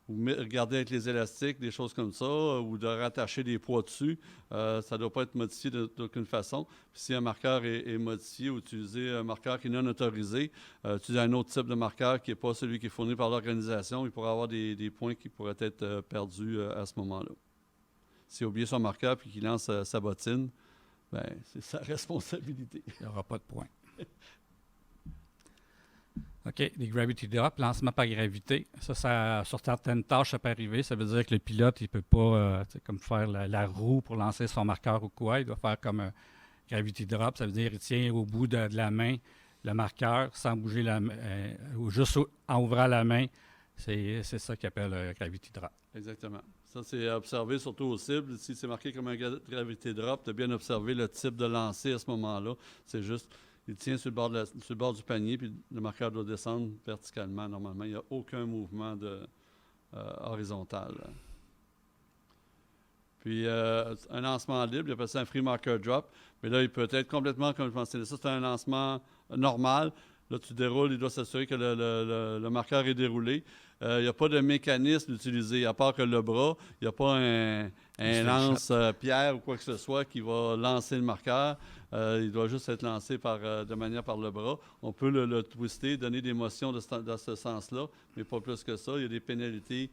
ou regarder avec les élastiques, des choses comme ça, ou de rattacher des poids dessus. Ça ne doit pas être modifié d'aucune façon. Puis si un marqueur est modifié ou utiliser un marqueur qui est non autorisé, utiliser un autre type de marqueur qui n'est pas celui qui est fourni par l'organisation, il pourrait avoir des points qui pourraient être perdus à ce moment-là. S'il a oublié son marqueur et qu'il lance sa bottine, ben, c'est sa responsabilité. Il n'y aura pas de points. OK. Les gravity drops, lancement par gravité. Ça, sur certaines tâches, ça peut arriver. Ça veut dire que le pilote, il ne peut pas comme faire la roue pour lancer son marqueur ou quoi. Il doit faire comme un gravity drop. Ça veut dire qu'il tient au bout de la main le marqueur sans bouger la main, ou juste en ouvrant la main. C'est ça qu'il appelle un gravity drop. Exactement. Ça, c'est observé surtout aux cibles. Si c'est marqué comme un gravity drop, tu as bien observé le type de lancer à ce moment-là. C'est juste, il tient sur le bord du panier, puis le marqueur doit descendre verticalement. Normalement, il n'y a aucun mouvement horizontal. Puis, un lancement libre, il appelle ça un free marker drop. Mais là, il peut être complètement, comme je mentionnais, ça, c'est un lancement normal. Là, tu déroules, il doit s'assurer que le marqueur est déroulé. Il n'y a pas de mécanisme utilisé, à part que le bras. Il n'y a pas un lance-pierre ou quoi que ce soit qui va lancer le marqueur. Il doit juste être lancé de manière par le bras. On peut le twister, donner des motions dans ce sens-là, mais pas plus que ça. Il y a des pénalités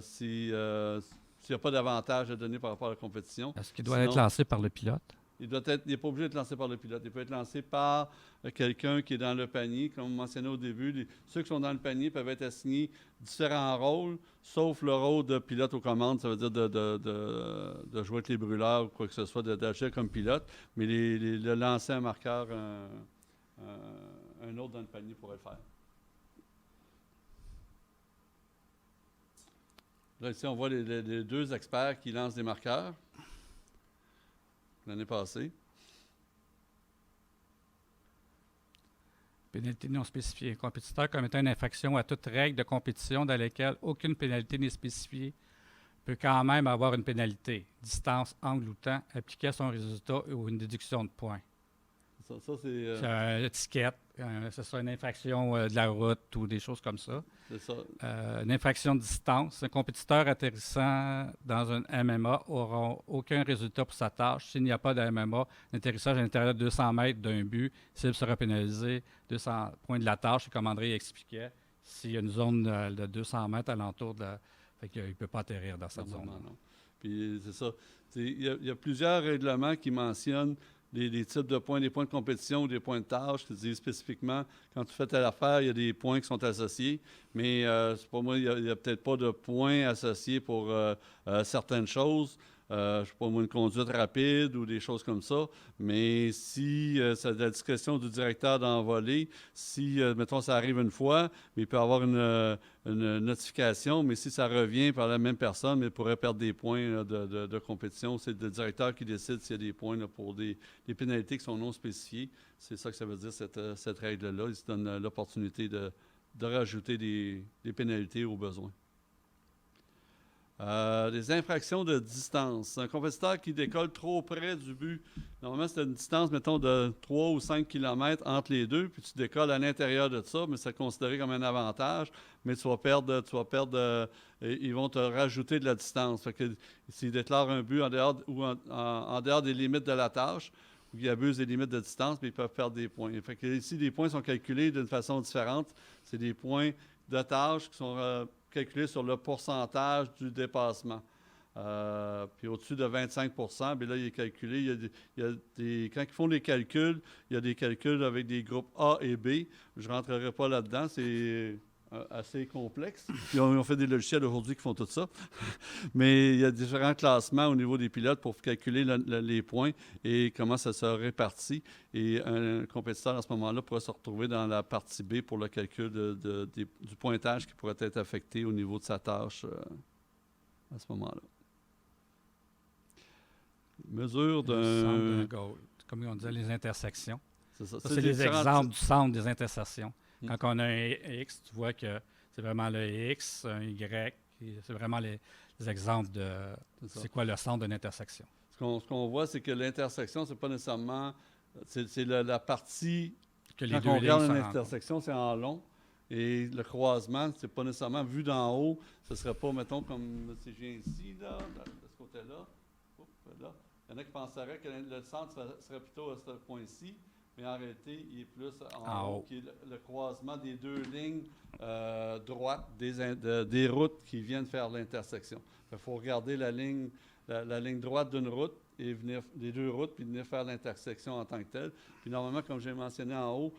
s'il n'y a pas d'avantage à donner par rapport à la compétition. Est-ce qu'il doit être lancé par le pilote? Il n'est pas obligé d'être lancé par le pilote. Il peut être lancé par quelqu'un qui est dans le panier. Comme on mentionnait au début, ceux qui sont dans le panier peuvent être assignés différents rôles, sauf le rôle de pilote aux commandes. Ça veut dire de jouer avec les brûleurs ou quoi que ce soit, d'agir comme pilote. Mais le lancer un marqueur, un autre dans le panier pourrait le faire. Là, ici, on voit les deux experts qui lancent des marqueurs l'année passée. Pénalité non spécifiée. Compétiteur commettant une infraction à toute règle de compétition dans laquelle aucune pénalité n'est spécifiée peut quand même avoir une pénalité, distance, angle ou temps, appliquée à son résultat ou une déduction de points. Ça c'est... C'est étiquette, ce sera une infraction de la route ou des choses comme ça. c'est ça. Une infraction de distance. Un compétiteur atterrissant dans un MMA n'aura aucun résultat pour sa tâche. S'il n'y a pas de MMA, l'atterrissage à l'intérieur de 200 mètres d'un but, s'il sera pénalisé 200 points de la tâche, comme André expliquait. S'il y a une zone de 200 mètres alentour de la... Fait qu'il ne peut pas atterrir dans cette zone. Non. Puis c'est ça. Il y a plusieurs règlements qui mentionnent les types de points, des points de compétition ou des points de tâche qui disent spécifiquement, quand tu fais telle affaire, il y a des points qui sont associés. Mais pour moi, il n'y a peut-être pas de points associés pour certaines choses. Je ne sais pas, moi, une conduite rapide ou des choses comme ça. Mais si c'est à la discrétion du directeur d'envoler, si, mettons, ça arrive une fois, il peut y avoir une notification, mais si ça revient par la même personne, il pourrait perdre des points là, de compétition. C'est le directeur qui décide s'il y a des points là, pour des pénalités qui sont non spécifiées. C'est ça que ça veut dire, cette règle-là. Il se donne l'opportunité de rajouter des pénalités au besoin. Des infractions de distance. Un compétiteur qui décolle trop près du but. Normalement, c'est une distance, mettons, de 3 ou 5 km entre les deux, puis tu décolles à l'intérieur de ça, mais c'est considéré comme un avantage, mais tu vas perdre, ils vont te rajouter de la distance. Fait que s'ils déclarent un but en dehors des limites de la tâche, ou qu'ils abusent des limites de distance, mais ils peuvent perdre des points. Fait que ici, les points sont calculés d'une façon différente. C'est des points de tâche qui sont calculé sur le pourcentage du dépassement. Puis au-dessus de 25 bien là, il est calculé. Quand ils font les calculs, il y a des calculs avec des groupes A et B. Je ne rentrerai pas là-dedans. C'est assez complexe. Ils ont fait des logiciels aujourd'hui qui font tout ça. Mais il y a différents classements au niveau des pilotes pour calculer les points et comment ça se répartit. Et un compétiteur, à ce moment-là, pourrait se retrouver dans la partie B pour le calcul du pointage qui pourrait être affecté au niveau de sa tâche à ce moment-là. Mesure d'un... Comme on disait, les intersections. C'est ça. C'est les exemples du centre des intersections. Quand on a un X, tu vois que c'est vraiment le X, un Y. C'est vraiment les exemples de c'est quoi le centre d'une intersection. Ce qu'on voit, c'est que l'intersection, c'est pas nécessairement... C'est la partie... Que les quand deux on regarde une lignes intersection, c'est en long. Et le croisement, c'est pas nécessairement vu d'en haut. Ce serait pas, mettons, comme si je viens ici, là, de ce côté-là. Là. Il y en a qui penseraient que le centre serait plutôt à ce point-ci. Mais en réalité, il est plus en haut, qui est le croisement des deux lignes droites des routes qui viennent faire l'intersection. Il faut regarder la ligne droite d'une route et venir des deux routes, puis venir faire l'intersection en tant que telle. Puis normalement, comme j'ai mentionné en haut,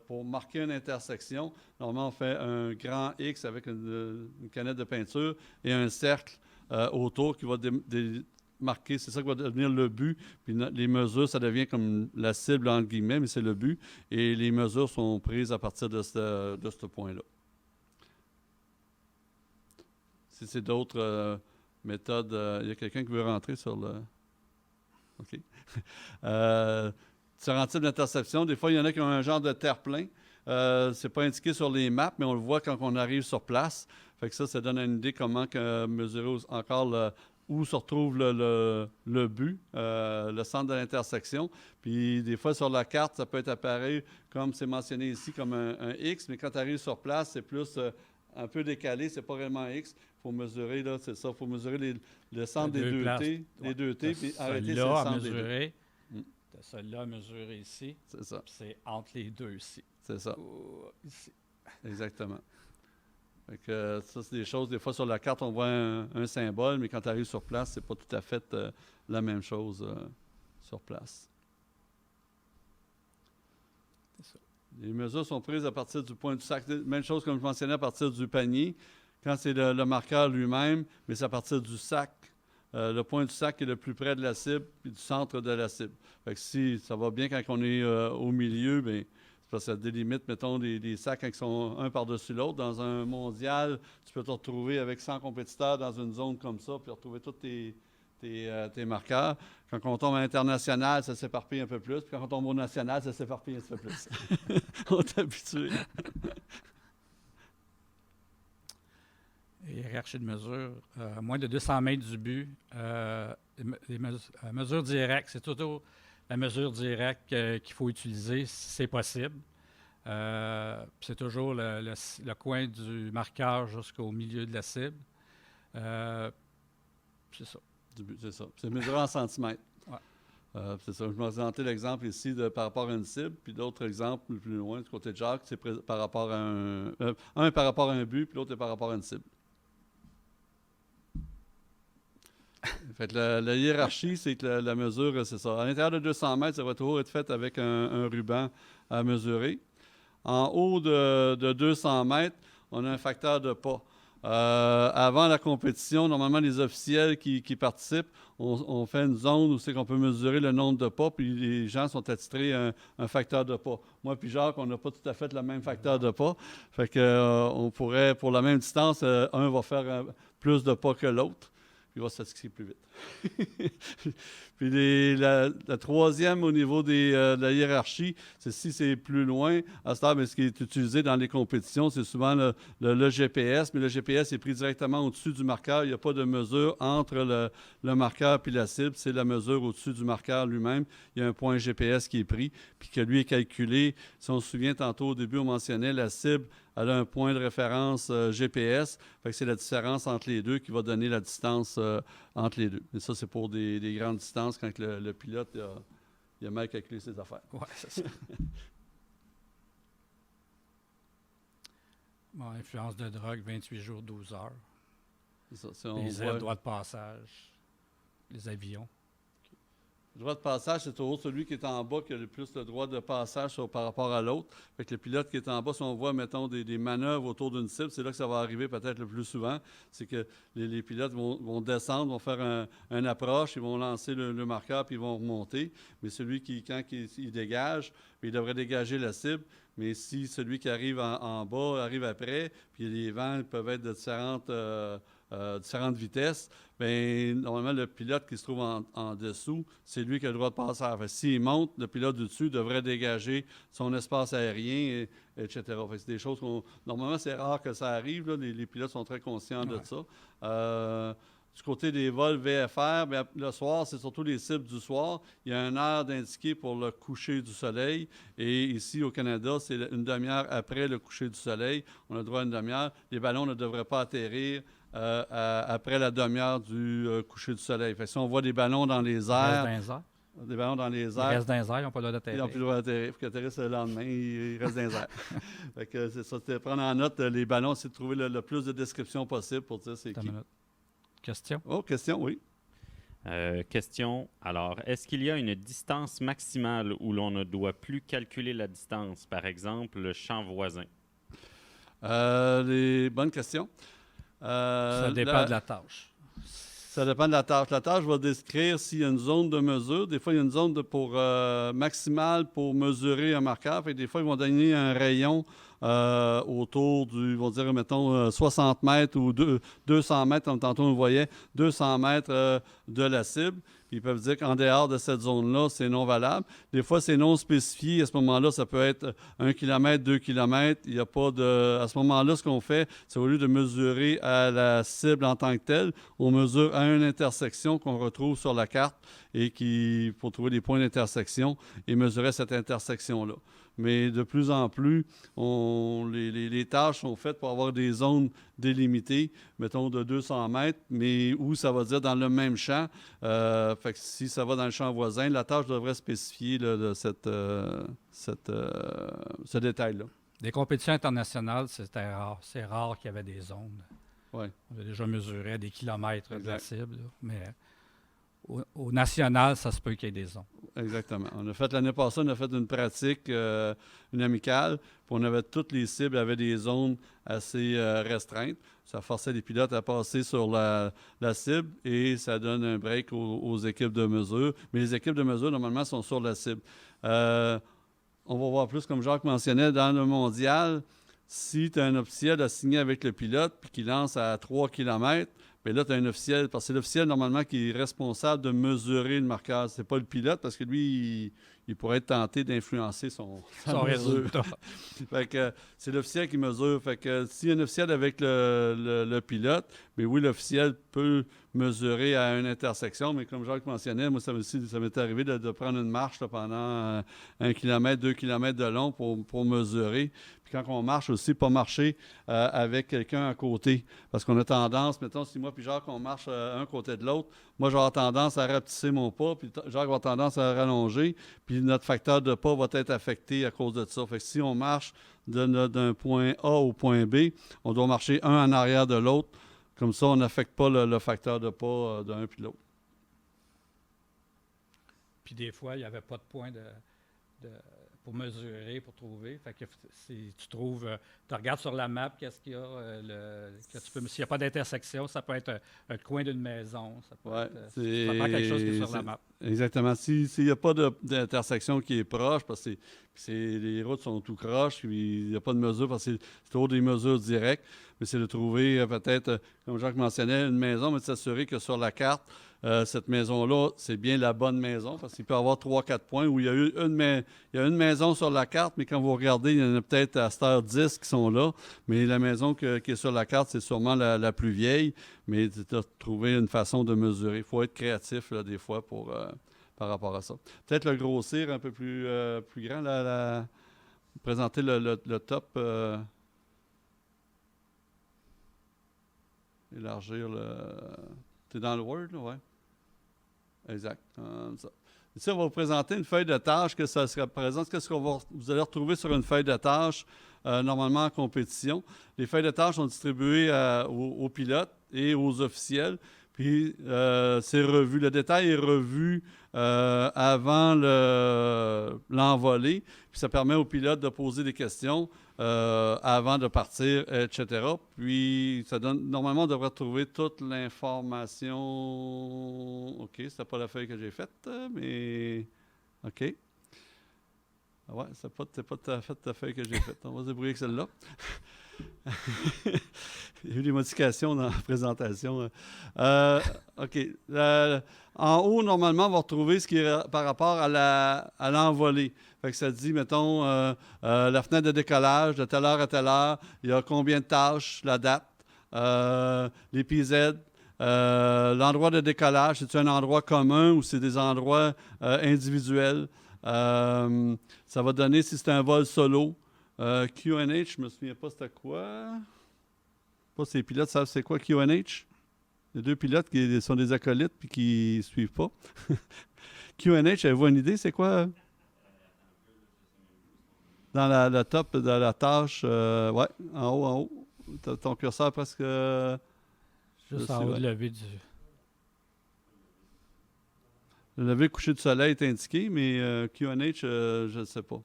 pour marquer une intersection, normalement, on fait un grand X avec une canette de peinture et un cercle autour qui va marqué, c'est ça qui va devenir le but. Puis les mesures, ça devient comme la cible, entre guillemets, mais c'est le but. Et les mesures sont prises à partir de ce point-là. Si c'est d'autres méthodes, il y a quelqu'un qui veut rentrer sur le... OK. Différents types d'interception. Des fois, il y en a qui ont un genre de terre-plein. C'est pas indiqué sur les maps, mais on le voit quand on arrive sur place. Fait que ça donne une idée comment mesurer encore où se retrouve le but, le centre de l'intersection. Puis des fois, sur la carte, ça peut être apparu, comme c'est mentionné ici, comme un X, mais quand tu arrives sur place, c'est plus un peu décalé, c'est pas vraiment un X. Il faut mesurer, là, c'est ça, il faut mesurer le centre des deux T, puis arrêter sur le centre des deux. Tu as celui-là à mesurer ici. C'est ça. C'est entre les deux ici. C'est ça. Ici. Exactement. Fait que, ça, c'est des choses, des fois sur la carte, on voit un symbole, mais quand tu arrives sur place, c'est pas tout à fait la même chose sur place. C'est ça. Les mesures sont prises à partir du point du sac. Même chose comme je mentionnais à partir du panier. Quand c'est le marqueur lui-même, mais c'est à partir du sac. Le point du sac est le plus près de la cible et du centre de la cible. Fait que si ça va bien quand on est au milieu, bien, parce que ça délimite, mettons, des sacs quand ils sont un par-dessus l'autre. Dans un mondial, tu peux te retrouver avec 100 compétiteurs dans une zone comme ça, puis retrouver tous tes marqueurs. Quand on tombe à l'international, ça s'éparpille un peu plus. Puis quand on tombe au national, ça s'éparpille un peu plus. On est habitué. Hiérarchie de mesure, moins de 200 mètres du but. Les mesures directes, c'est toujours la mesure directe qu'il faut utiliser si c'est possible. C'est toujours le coin du marqueur jusqu'au milieu de la cible. C'est ça. C'est ça. C'est mesuré en centimètres. Ouais. C'est ça. Je vais présenter l'exemple ici par rapport à une cible, puis d'autres exemples plus loin du côté de Jacques, c'est par rapport à un est par rapport à un but, puis l'autre est par rapport à une cible. Fait que la hiérarchie, c'est que la mesure, c'est ça. À l'intérieur de 200 mètres, ça va toujours être fait avec un ruban à mesurer. En haut de 200 mètres, on a un facteur de pas. Avant la compétition, normalement, les officiels qui participent, on fait une zone où c'est qu'on peut mesurer le nombre de pas, puis les gens sont attitrés à un facteur de pas. Moi puis Jacques, on n'a pas tout à fait le même facteur de pas. Fait que on pourrait, pour la même distance, un va faire plus de pas que l'autre. Il va se fatiguer plus vite. Puis la troisième au niveau de la hiérarchie, c'est si c'est plus loin. À ce stade, ce qui est utilisé dans les compétitions, c'est souvent le GPS, mais le GPS est pris directement au-dessus du marqueur. Il n'y a pas de mesure entre le marqueur et la cible. C'est la mesure au-dessus du marqueur lui-même. Il y a un point GPS qui est pris, puis que lui est calculé. Si on se souvient tantôt au début, on mentionnait la cible. Elle a un point de référence GPS. Fait que c'est la différence entre les deux qui va donner la distance entre les deux. Et ça, c'est pour des grandes distances quand le pilote il a mal calculé ses affaires. Oui, c'est ça. Bon, influence de drogue, 28 jours, 12 heures. C'est ça. Les ailes, droit de passage, les avions. Le droit de passage, c'est toujours celui qui est en bas qui a le plus le droit de passage par rapport à l'autre. Fait que le pilote qui est en bas, si on voit, mettons, des manœuvres autour d'une cible, c'est là que ça va arriver peut-être le plus souvent. C'est que les pilotes vont descendre, vont faire une approche, ils vont lancer le marqueur, puis ils vont remonter. Mais celui quand il dégage, il devrait dégager la cible. Mais si celui qui arrive en bas arrive après, puis les vents peuvent être de différentes vitesses, bien, normalement, le pilote qui se trouve en dessous, c'est lui qui a le droit de passage. S'il monte, le pilote du dessus devrait dégager son espace aérien, etc. C'est des choses normalement, c'est rare que ça arrive. Là. Les pilotes sont très conscients de ça. Du côté des vols VFR, bien, le soir, c'est surtout les cibles du soir. Il y a une heure d'indiqué pour le coucher du soleil. Et ici, au Canada, c'est une demi-heure après le coucher du soleil. On a le droit à une demi-heure. Les ballons ne devraient pas atterrir après la demi-heure du coucher du soleil. Fait que si on voit des ballons dans les airs... Des ballons dans les airs. Ils restent dans les airs, ils n'ont pas le droit d'atterrir. Ils n'ont plus le droit d'atterrir. Il faut qu'ils atterrissent le lendemain, ils restent dans les airs. Fait que c'est ça, c'est prendre en note les ballons, c'est de trouver le plus de descriptions possible pour dire c'est qui. Question? Oh, question, oui. Question. Alors, est-ce qu'il y a une distance maximale où l'on ne doit plus calculer la distance? Par exemple, le champ voisin. Bonne question. Ça dépend de la tâche. Ça dépend de la tâche. La tâche va décrire s'il y a une zone de mesure. Des fois, il y a une zone maximale pour mesurer un marqueur. Fait que des fois, ils vont donner un rayon autour du, ils vont dire, mettons, 60 mètres ou 200 mètres, comme tantôt on le voyait, 200 mètres de la cible. Puis ils peuvent dire qu'en dehors de cette zone-là, c'est non valable. Des fois, c'est non spécifié. À ce moment-là, ça peut être 1 km, 2 km. Il n'y a pas de... À ce moment-là, ce qu'on fait, c'est au lieu de mesurer à la cible en tant que telle, on mesure à une intersection qu'on retrouve sur la carte et pour trouver des points d'intersection et mesurer cette intersection-là. Mais de plus en plus, les tâches sont faites pour avoir des zones délimitées, mettons de 200 mètres, mais où ça va dire dans le même champ. Fait que si ça va dans le champ voisin, la tâche devrait spécifier là, ce détail-là. Des compétitions internationales, c'était rare. C'est rare qu'il y avait des zones. Ouais. On a déjà mesuré à des kilomètres de la cible, là, mais au national, ça se peut qu'il y ait des zones. Exactement. L'année passée, on a fait une pratique, une amicale, puis on avait toutes les cibles avaient des zones assez restreintes. Ça forçait les pilotes à passer sur la cible et ça donne un break aux équipes de mesure. Mais les équipes de mesure, normalement, sont sur la cible. on va voir plus, comme Jacques mentionnait, dans le mondial, si tu as un officiel assigné avec le pilote puis qui lance à 3 km, bien là, tu as un officiel, parce que c'est l'officiel normalement qui est responsable de mesurer le marqueur. C'est pas le pilote, parce que lui, il pourrait être tenté d'influencer son résultat. Fait que c'est l'officiel qui mesure. Fait que s'il y a un officiel avec le pilote, bien oui, l'officiel peut mesurer à une intersection, mais comme Jacques mentionnait, moi, ça m'est arrivé de prendre une marche là, pendant 1 km, 2 km de long pour mesurer. Puis quand on marche aussi, pas marcher avec quelqu'un à côté. Parce qu'on a tendance, mettons, si moi puis Jacques, on marche un côté de l'autre, moi, j'aurai tendance à rapetisser mon pas, puis Jacques va avoir tendance à rallonger, puis notre facteur de pas va être affecté à cause de ça. Fait que si on marche d'un point A au point B, on doit marcher un en arrière de l'autre. Comme ça, on n'affecte pas le facteur de pas d'un puis l'autre. Puis des fois, il n'y avait pas de point pour mesurer, pour trouver. Fait que tu trouves, tu regardes sur la map qu'est-ce qu'il y a, s'il n'y a pas d'intersection, ça peut être un coin d'une maison, ça peut être ça prend quelque chose qui est sur la map. Exactement. S'il n'y a pas d'intersection qui est proche, parce que les routes sont tout croches, puis il n'y a pas de mesure, parce que c'est toujours des mesures directes, mais c'est de trouver peut-être, comme Jacques mentionnait, une maison, mais de s'assurer que sur la carte, cette maison-là, c'est bien la bonne maison, parce qu'il peut y avoir 3-4 points où il y a une maison sur la carte, mais quand vous regardez, il y en a peut-être à cette heure 10 qui sont là, mais la maison qui est sur la carte, c'est sûrement la plus vieille, mais tu as trouvé une façon de mesurer. Il faut être créatif, là, des fois, par rapport à ça. Peut-être le grossir un peu plus grand, présenter le top, élargir le... Tu es dans le Word, là? Oui. Exact. Ça. Ici, on va vous présenter une feuille de tâche que ça se représente. Qu'est-ce que vous allez retrouver sur une feuille de tâche, normalement en compétition? Les feuilles de tâche sont distribuées aux pilotes et aux officiels. Puis, c'est revu. Le détail est revu avant l'envolée. Puis, ça permet aux pilotes de poser des questions avant de partir, etc. Puis, ça donne... Normalement, on devrait trouver toute l'information... OK, c'était pas la feuille que j'ai faite, mais... OK. Ouais, c'est pas tout à fait la feuille que j'ai faite. On va se débrouiller avec celle-là. Il y a eu des modifications dans la présentation. OK. En haut, normalement, on va retrouver ce qui est par rapport à l'envolée. Fait que ça dit, mettons, la fenêtre de décollage de telle heure à telle heure, il y a combien de tâches, la date, les PZ, l'endroit de décollage, c'est-tu un endroit commun ou c'est des endroits individuels? Ça va donner si c'est un vol solo. QNH, je ne me souviens pas c'était quoi. Pas si les pilotes savent c'est quoi QNH. Les deux pilotes qui sont des acolytes et qui ne suivent pas. QNH, avez-vous une idée, c'est quoi? Dans la top de la tâche, ouais, en haut. Ton curseur presque... Juste en haut de lever du... Le lever coucher du soleil est indiqué, mais QNH, je ne sais pas.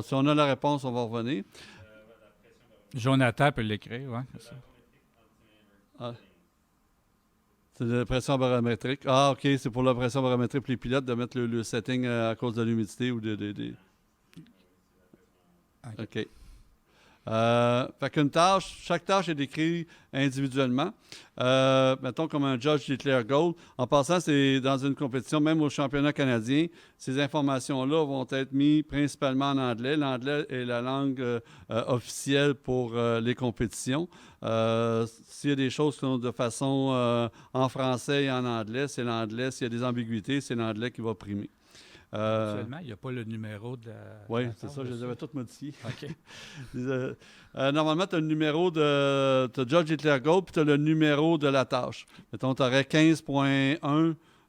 Si on a la réponse, on va revenir. Jonathan peut l'écrire, oui. Ah. C'est la pression barométrique. Ah, OK, c'est pour la pression barométrique pour les pilotes de mettre le setting à cause de l'humidité ou OK. Fait qu'une tâche, chaque tâche est décrite individuellement. Mettons comme un Judge Declare Gold. En passant, c'est dans une compétition, même au championnat canadien, ces informations-là vont être mises principalement en anglais. L'anglais est la langue officielle pour les compétitions. S'il y a des choses qui sont de façon en français et en anglais, c'est l'anglais. S'il y a des ambiguïtés, c'est l'anglais qui va primer. Actuellement, il n'y a pas le numéro de... Oui, c'est ça, je les avais toutes modifiées. OK. Normalement, tu as le numéro de... Tu as Judge Declare Gold, puis tu as le numéro de la tâche. Mettons, tu aurais 15.1...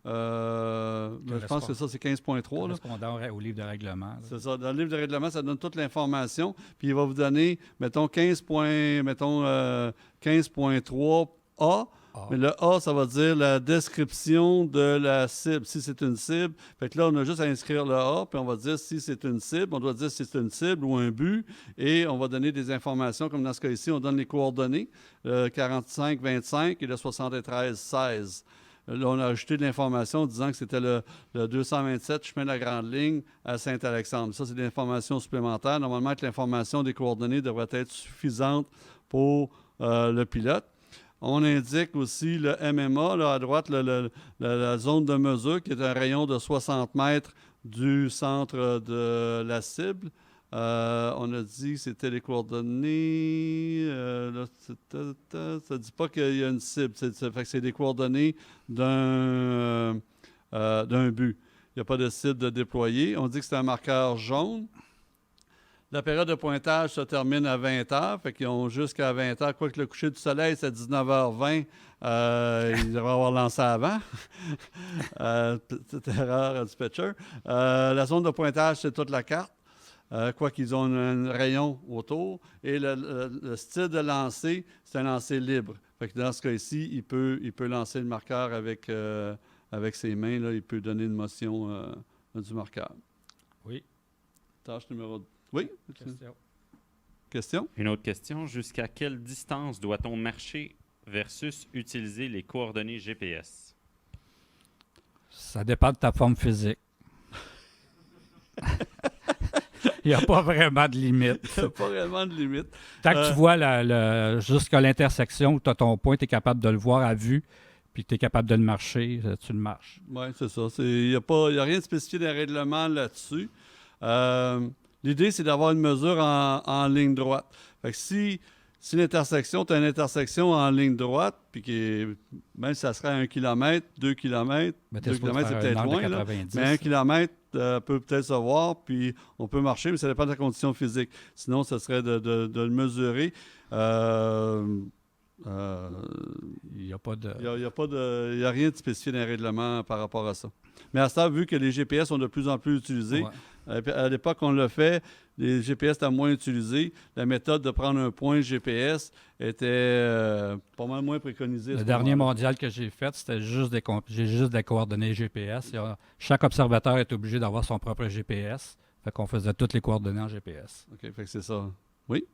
je pense que ça, c'est 15.3. Correspondant au livre de règlement. C'est ça. Dans le livre de règlement, ça donne toute l'information. Puis il va vous donner, mettons, 15.3 A. Mais le A, ça va dire la description de la cible. Si c'est une cible, fait que là, on a juste à inscrire le A, puis on va dire si c'est une cible, on doit dire si c'est une cible ou un but, et on va donner des informations, comme dans ce cas ici, on donne les coordonnées, le 45-25 et le 73-16. là, on a ajouté de l'information disant que c'était le 227 chemin de la Grande Ligne à Saint-Alexandre. Ça, c'est de l'information supplémentaire. Normalement, l'information des coordonnées devrait être suffisante pour le pilote. On indique aussi le MMA, là, à droite, la zone de mesure, qui est un rayon de 60 mètres du centre de la cible. On a dit que c'était les coordonnées. Ça ne dit pas qu'il y a une cible. Fait que c'est des coordonnées d'un but. Il n'y a pas de cible de déployer. On dit que c'est un marqueur jaune. La période de pointage se termine à 20 h. Fait qu'ils ont jusqu'à 20 h. Quoique le coucher du soleil, c'est à 19h20. Ils devraient avoir lancé avant. Petite erreur à dispatcher. La zone de pointage, c'est toute la carte. Quoi qu'ils ont un rayon autour. Et le style de lancer, c'est un lancer libre. Fait que dans ce cas-ci, il peut lancer le marqueur avec ses mains. Là, il peut donner une motion du marqueur. Oui. Tâche numéro 2. Oui? Question? Une autre question. Jusqu'à quelle distance doit-on marcher versus utiliser les coordonnées GPS? Ça dépend de ta forme physique. Il n'y a pas vraiment de limite. Il n'y a pas vraiment de limite. Tant que tu vois jusqu'à l'intersection où tu as ton point, tu es capable de le voir à vue, puis tu es capable de le marcher, tu le marches. Oui, c'est ça. Il n'y a rien de spécifié dans le règlement là-dessus. L'idée, c'est d'avoir une mesure en ligne droite. Fait que si l'intersection, tu as une intersection en ligne droite, puis même si ça serait 1 km, 2 km, 2 km, c'est peut-être loin, là, mais 1 km peut peut-être se voir, puis on peut marcher, mais ça dépend de la condition physique. Sinon, ce serait de le mesurer. Il n'y a pas de... Il n'y a rien de spécifié dans le règlement par rapport à ça. Mais à ce temps, vu que les GPS sont de plus en plus utilisés, à l'époque on l'a fait, les GPS étaient moins utilisés. La méthode de prendre un point GPS était pas mal moins préconisée. Le dernier mondial que j'ai fait, c'était juste des coordonnées GPS. Chaque observateur est obligé d'avoir son propre GPS. Fait qu'on faisait toutes les coordonnées en GPS. OK, fait que c'est ça. Oui?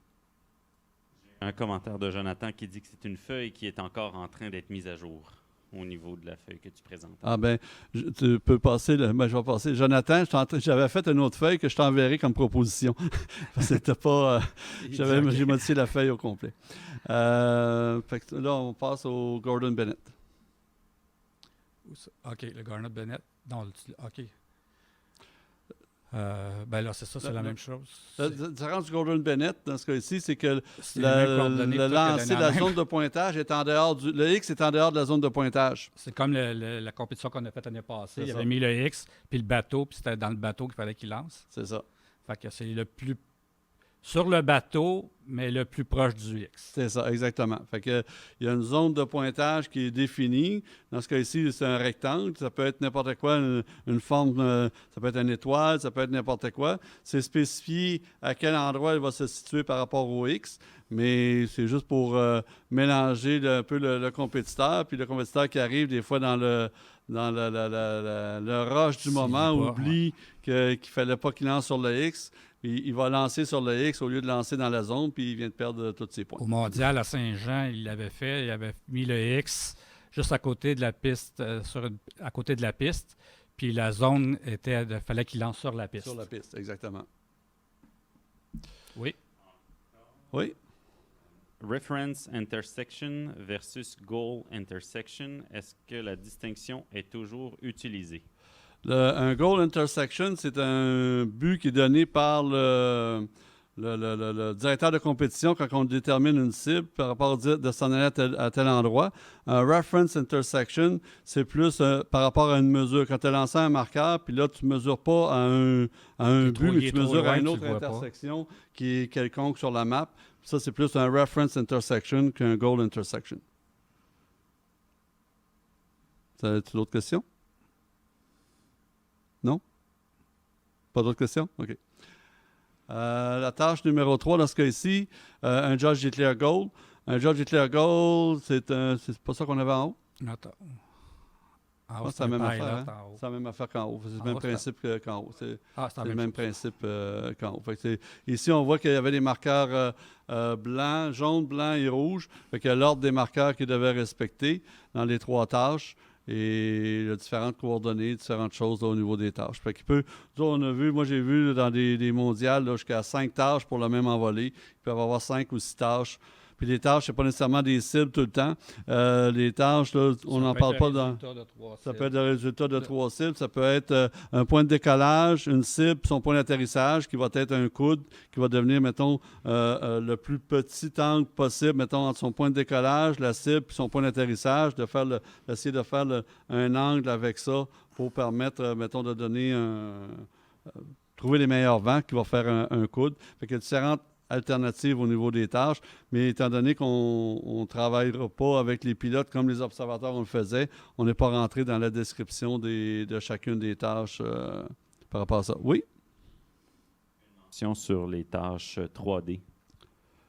Un commentaire de Jonathan qui dit que c'est une feuille qui est encore en train d'être mise à jour au niveau de la feuille que tu présentes. Ah ben, tu peux passer, je vais passer. Jonathan, j'avais fait une autre feuille que je t'enverrai comme proposition. C'était pas... j'ai modifié la feuille au complet. Fait que là, on passe au Gordon Bennett. OK, le Gordon Bennett. Non, OK. Ben là, c'est ça, c'est la même chose. La différence du Gordon Bennett, dans ce cas-ci, c'est que le lancer la zone de pointage est en dehors le X est en dehors de la zone de pointage. C'est comme la compétition qu'on a faite l'année passée. Il avait mis le X, puis le bateau, puis c'était dans le bateau qu'il fallait qu'il lance. C'est ça. Fait que c'est le plus... Sur le bateau, mais le plus proche du X. C'est ça, exactement. Fait que il y a une zone de pointage qui est définie. Dans ce cas-ci, c'est un rectangle. Ça peut être n'importe quoi, une forme, ça peut être une étoile, ça peut être n'importe quoi. C'est spécifié à quel endroit il va se situer par rapport au X, mais c'est juste pour mélanger un peu le compétiteur. Puis le compétiteur qui arrive des fois dans le rush du moment, oublie qu'il ne fallait pas qu'il lance sur le X. Il va lancer sur le X au lieu de lancer dans la zone, puis il vient de perdre tous ses points. Au mondial à Saint-Jean, il l'avait fait. Il avait mis le X juste à côté de la piste, à côté de la piste. Puis la zone il fallait qu'il lance sur la piste. Sur la piste, exactement. Oui. Oui. Reference intersection versus goal intersection, est-ce que la distinction est toujours utilisée? Un goal intersection, c'est un but qui est donné par le directeur de compétition quand on détermine une cible par rapport de s'en aller à tel endroit. Un reference intersection, c'est plus par rapport à une mesure. Quand tu as lancé un marqueur, puis là, tu ne mesures pas à un but, mais tu mesures à une autre intersection qui est quelconque sur la map. Ça, c'est plus un reference intersection qu'un goal intersection. As-tu d'autres questions? Non? Pas d'autres questions? OK. La tâche numéro 3 dans ce cas-ci, un Judge Declare Goal. Un Judge Declare Goal, c'est pas ça qu'on avait en haut? Attends. C'est la même affaire. C'est la même affaire qu'en haut. C'est le même principe qu'en haut. C'est le même principe qu'en haut. Ici, on voit qu'il y avait des marqueurs blancs, jaune, blanc et rouge. Fait qu'il y a l'ordre des marqueurs qu'ils devaient respecter dans les 3 tâches. et il y a différentes coordonnées, différentes choses là, au niveau des tâches. Fait qu'il peut, on a vu, moi j'ai vu là, dans des mondiales là, jusqu'à 5 tâches pour le même envolé. Ils peuvent avoir 5 ou 6 tâches. Puis les tâches, ce n'est pas nécessairement des cibles tout le temps. Les tâches, là, on n'en parle pas dans. Ça peut être le résultat de 3 cibles. Ça peut être un point de décollage, une cible, son point d'atterrissage, qui va être un coude, qui va devenir, mettons, le plus petit angle possible, mettons, entre son point de décollage, la cible, puis son point d'atterrissage, d'essayer de faire un angle avec ça pour permettre, mettons, de donner trouver les meilleurs vents qui va faire un coude. Fait qu'il y a différentes alternatives au niveau des tâches, mais étant donné qu'on ne travaillera pas avec les pilotes comme les observateurs on le faisait, on n'est pas rentré dans la description de chacune des tâches par rapport à ça. Oui? Sur les tâches 3D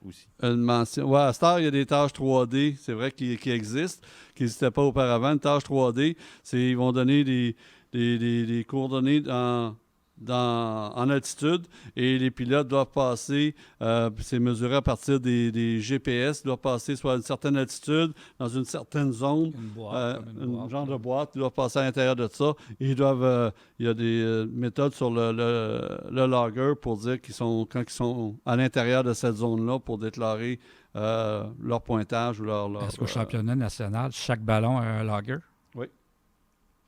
aussi. Une mention. Ouais, à Star, il y a des tâches 3D, c'est vrai qui existent, qui n'existaient pas auparavant. Une tâche 3D, ils vont donner des coordonnées en altitude et les pilotes doivent passer, c'est mesuré à partir des GPS, doivent passer soit à une certaine altitude, dans une certaine zone, Une boîte, un genre de boîte, ils doivent passer à l'intérieur de ça. Et il y a des méthodes sur le logger pour dire quand ils sont à l'intérieur de cette zone-là pour déclarer leur pointage ou leur Est-ce qu'au championnat national, chaque ballon a un logger? Oui.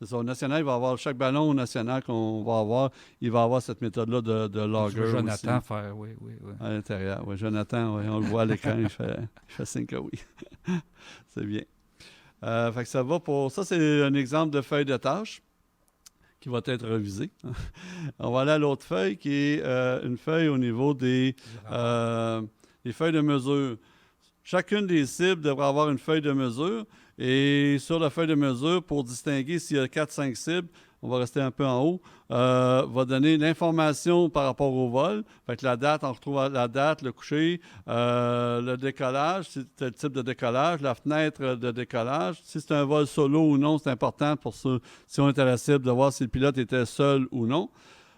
C'est ça. Au national, il va avoir chaque ballon au national qu'on va avoir, il va avoir cette méthode-là de logger. Jonathan aussi, faire, oui. à l'intérieur. Oui, Jonathan, oui, on le voit à l'écran, il fait signe que oui. C'est bien. Fait que ça va pour. Ça, c'est un exemple de feuille de tâche qui va être révisée. On va aller à l'autre feuille qui est une feuille au niveau des feuilles de mesure. Chacune des cibles devra avoir une feuille de mesure. Et sur la feuille de mesure, pour distinguer s'il y a 4-5 cibles, on va rester un peu en haut, va donner l'information par rapport au vol. Fait que la date, on retrouve la date, le coucher, le décollage, si c'est le type de décollage, la fenêtre de décollage. Si c'est un vol solo ou non, c'est important pour ceux, si on est à la cible, de voir si le pilote était seul ou non.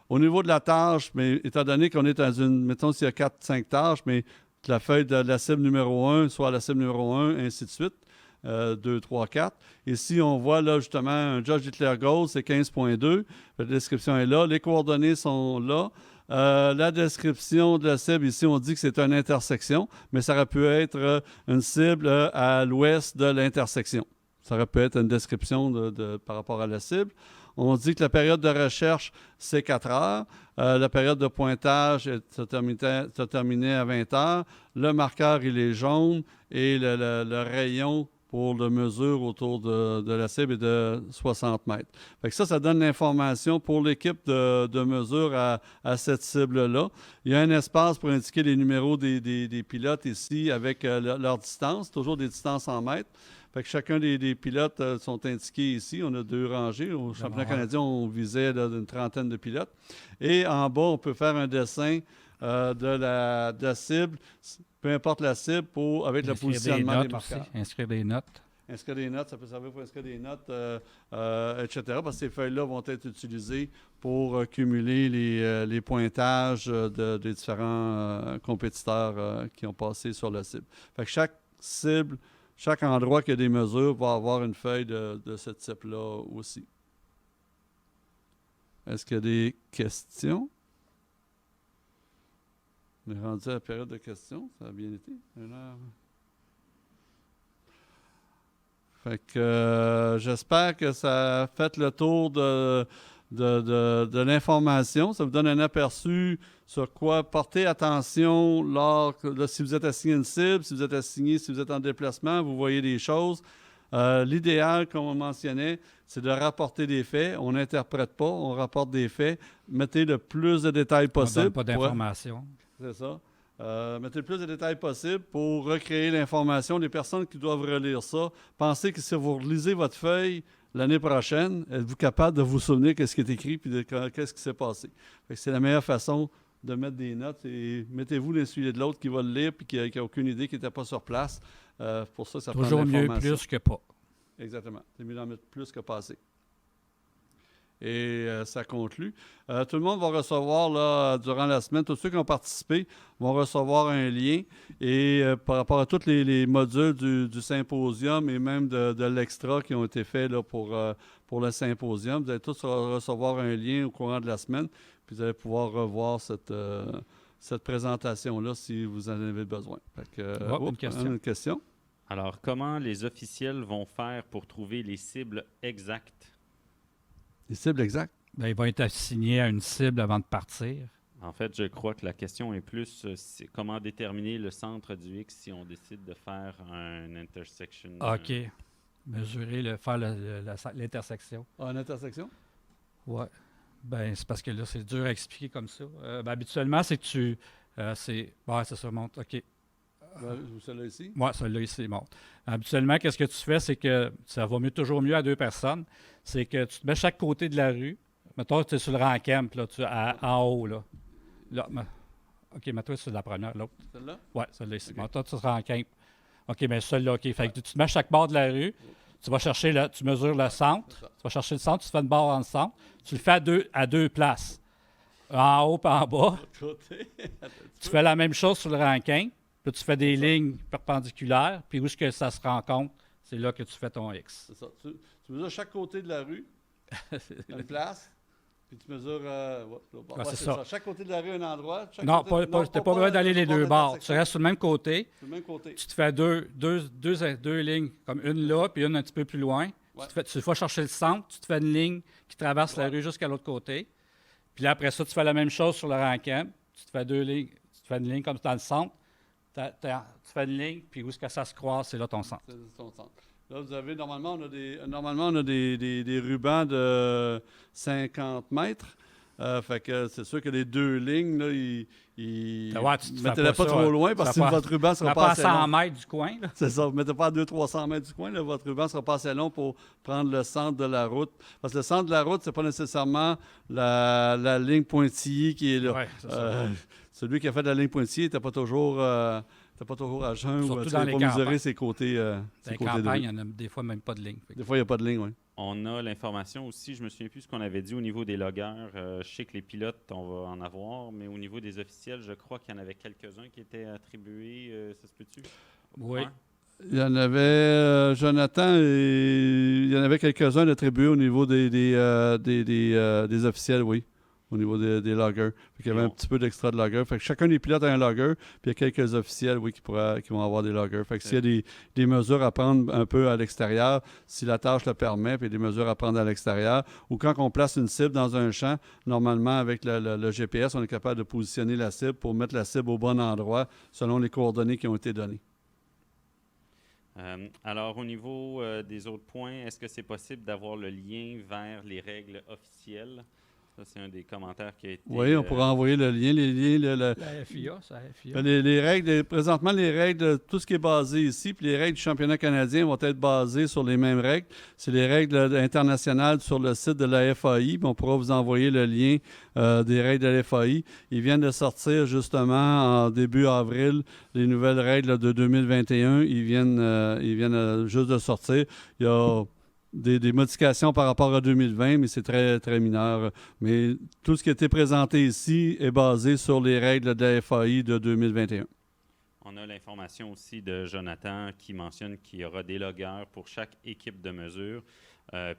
Au niveau de la tâche, mais étant donné qu'on est dans une, mettons s'il y a 4-5 tâches, mais la feuille de la cible numéro 1 soit la cible numéro 1, ainsi de suite. 2, 3, 4. Ici, on voit là justement un Judge Hitler Goal, c'est 15.2. La description est là. Les coordonnées sont là. La description de la cible, ici, on dit que c'est une intersection, mais ça aurait pu être une cible à l'ouest de l'intersection. Ça aurait pu être une description par rapport à la cible. On dit que la période de recherche, c'est 4 heures. La période de pointage se terminait à 20 heures. Le marqueur, il est jaune et le rayon pour la mesure autour de la cible est de 60 mètres. Fait que ça donne l'information pour l'équipe de mesure à cette cible-là. Il y a un espace pour indiquer les numéros des pilotes ici avec leur distance, toujours des distances en mètres. Fait que chacun des pilotes sont indiqués ici. On a 2 rangées. Au championnat canadien, on visait une trentaine de pilotes. Et en bas, on peut faire un dessin de la cible, peu importe la cible, avec le positionnement des marqueurs. Aussi, inscrire des notes. Inscrire des notes, ça peut servir pour inscrire des notes, etc. Parce que ces feuilles-là vont être utilisées pour cumuler les pointages des différents compétiteurs qui ont passé sur la cible. Fait que chaque cible, chaque endroit qui a des mesures va avoir une feuille de ce type-là aussi. Est-ce qu'il y a des questions? On est rendu à la période de questions. Ça a bien été. 1 heure. Fait que j'espère que ça a fait le tour de l'information. Ça vous donne un aperçu sur quoi porter attention si vous êtes assigné une cible, si vous êtes en déplacement, vous voyez des choses. L'idéal, comme on mentionnait, c'est de rapporter des faits. On n'interprète pas, on rapporte des faits. Mettez le plus de détails possible. On ne donne pas d'informations. C'est ça. Mettez le plus de détails possible pour recréer l'information. Les personnes qui doivent relire ça, pensez que si vous relisez votre feuille l'année prochaine, êtes-vous capable de vous souvenir de ce qui est écrit et qu'est-ce qui s'est passé. C'est la meilleure façon de mettre des notes et mettez-vous l'un celui de l'autre qui va le lire et qui n'a aucune idée, qui n'était pas sur place. Pour ça toujours prend mieux l'information. plus que pas. Exactement. C'est mieux d'en mettre plus que pas assez. et ça conclut. Tout le monde va recevoir, là, durant la semaine, tous ceux qui ont participé vont recevoir un lien. Et par rapport à tous les modules du symposium et même de l'extra qui ont été faits là, pour le symposium, vous allez tous recevoir un lien au courant de la semaine. Puis vous allez pouvoir revoir cette présentation-là si vous en avez besoin. Fait que, une question. Alors, comment les officiels vont faire pour trouver les cibles exactes? Les cibles exactes? Bien, ils vont être assignés à une cible avant de partir. En fait, je crois que la question est plus c'est comment déterminer le centre du X si on décide de faire un intersection. OK. Mesurer, faire l'intersection. Ah, une intersection? Oui. Ben, c'est parce que là, c'est dur à expliquer comme ça. Habituellement, c'est que tu. C'est ça monte. OK. Celle-là ici? Oui, celle-là ici monte. Habituellement, qu'est-ce que tu fais? C'est que ça va toujours mieux à deux personnes. C'est que tu te mets chaque côté de la rue. Mettons, tu es sur le rang camp, là, en haut. Là. OK, mets-toi sur la première, l'autre. Celle-là? Oui, celle-là ici. Okay. Mettons, tu seras en camp. OK, bien celle-là, OK. Fait que tu te mets à chaque bord de la rue. Tu vas chercher, tu mesures le centre. Tu vas chercher le centre, tu fais une barre en centre. Tu le fais à deux places. En haut et en bas. Tu fais la même chose sur le ranking. Puis tu fais des lignes perpendiculaires. Puis où est-ce que ça se rencontre? C'est là que tu fais ton X. C'est ça. Tu mesures chaque côté de la rue, une place, puis tu mesures... c'est ça. Chaque côté de la rue, un endroit. Non, tu n'as pas besoin d'aller les deux bords. Tu restes sur le même côté. Sur le même côté. Tu te fais deux lignes, comme une là, puis une un petit peu plus loin. Ouais. Tu vas chercher le centre, tu te fais une ligne qui traverse la rue jusqu'à l'autre côté. Puis là, après ça, tu fais la même chose sur le ranking. Tu te fais deux lignes, tu fais une ligne comme dans le centre. Tu fais une ligne, puis où est-ce que ça se croise, c'est là ton centre. C'est ton centre. Là, vous avez, normalement, on a des rubans de 50 mètres. Fait que c'est sûr que les deux lignes, là, mettez-les pas trop loin parce que votre ruban sera pas assez long. À 100 mètres du coin. Là. C'est ça. Vous ne mettez pas à 200-300 mètres du coin. Là, votre ruban sera pas assez long pour prendre le centre de la route. Parce que le centre de la route, c'est pas nécessairement la ligne pointillée qui est là. Ouais, c'est ça. Celui qui a fait la ligne pointillée n'était pas toujours à jeun ou surtout il dans ne pas mesurer ses côtés. Dans les campagnes, il n'y en a des fois même pas de ligne. Des fois, il n'y a pas de ligne, oui. On a l'information aussi, je me souviens plus ce qu'on avait dit au niveau des loggeurs. Je sais que les pilotes, on va en avoir, mais au niveau des officiels, je crois qu'il y en avait quelques-uns qui étaient attribués. Ça se peut-tu? Oui. Ouais. Il y en avait, Jonathan, il y en avait quelques-uns attribués au niveau des officiels, oui. Au niveau des loggers. Il y avait un petit peu d'extra de loggers. Fait que chacun des pilotes a un logger, puis il y a quelques officiels, oui, qui vont avoir des loggers. Fait que s'il y a des mesures à prendre un peu à l'extérieur, si la tâche le permet, puis des mesures à prendre à l'extérieur, ou quand on place une cible dans un champ, normalement, avec le GPS, on est capable de positionner la cible pour mettre la cible au bon endroit selon les coordonnées qui ont été données. Alors, au niveau des autres points, est-ce que c'est possible d'avoir le lien vers les règles officielles? Ça, c'est un des commentaires qui a été... Oui, on pourra envoyer le lien. La FIA, c'est la FIA. Les règles, présentement, les règles, tout ce qui est basé ici, puis les règles du championnat canadien vont être basées sur les mêmes règles. C'est les règles internationales sur le site de la FAI. Puis on pourra vous envoyer le lien des règles de la FAI. Ils viennent de sortir justement en début avril les nouvelles règles de 2021. Ils viennent juste de sortir. Il y a des modifications par rapport à 2020, mais c'est très, très mineur. Mais tout ce qui a été présenté ici est basé sur les règles de la FAI de 2021. On a l'information aussi de Jonathan qui mentionne qu'il y aura des loggeurs pour chaque équipe de mesure,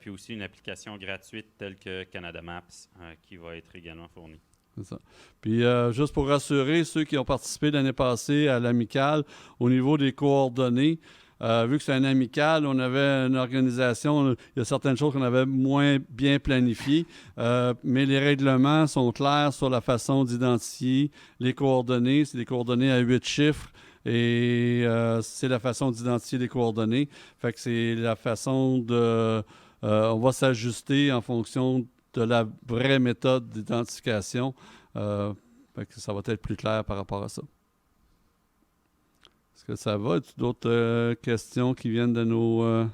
puis aussi une application gratuite telle que Canada Maps qui va être également fournie. C'est ça. Puis, juste pour rassurer ceux qui ont participé l'année passée à l'amicale, au niveau des coordonnées, vu que c'est un amical, on avait une organisation, il y a certaines choses qu'on avait moins bien planifiées, mais les règlements sont clairs sur la façon d'identifier les coordonnées. C'est des coordonnées à 8 chiffres et c'est la façon d'identifier les coordonnées. Fait que c'est la façon de... on va s'ajuster en fonction de la vraie méthode d'identification. Fait que ça va être plus clair par rapport à ça. Est-ce que ça va? As-tu d'autres questions qui viennent de nos...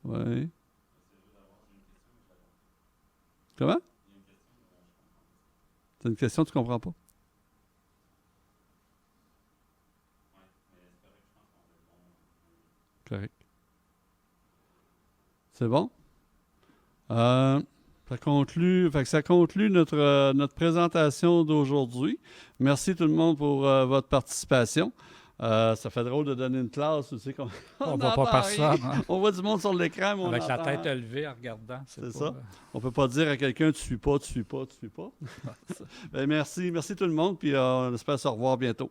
Oui. Comment? C'est une question que tu ne comprends pas? Correct. C'est bon? Ça conclut notre présentation d'aujourd'hui. Merci tout le monde pour votre participation. Ça fait drôle de donner une classe aussi. On ne voit pas personne. Hein? On voit du monde sur l'écran, mais on Avec la entend... tête élevée en regardant. C'est ça. On ne peut pas dire à quelqu'un « tu suis pas ». Ben, merci tout le monde, puis on espère se revoir bientôt.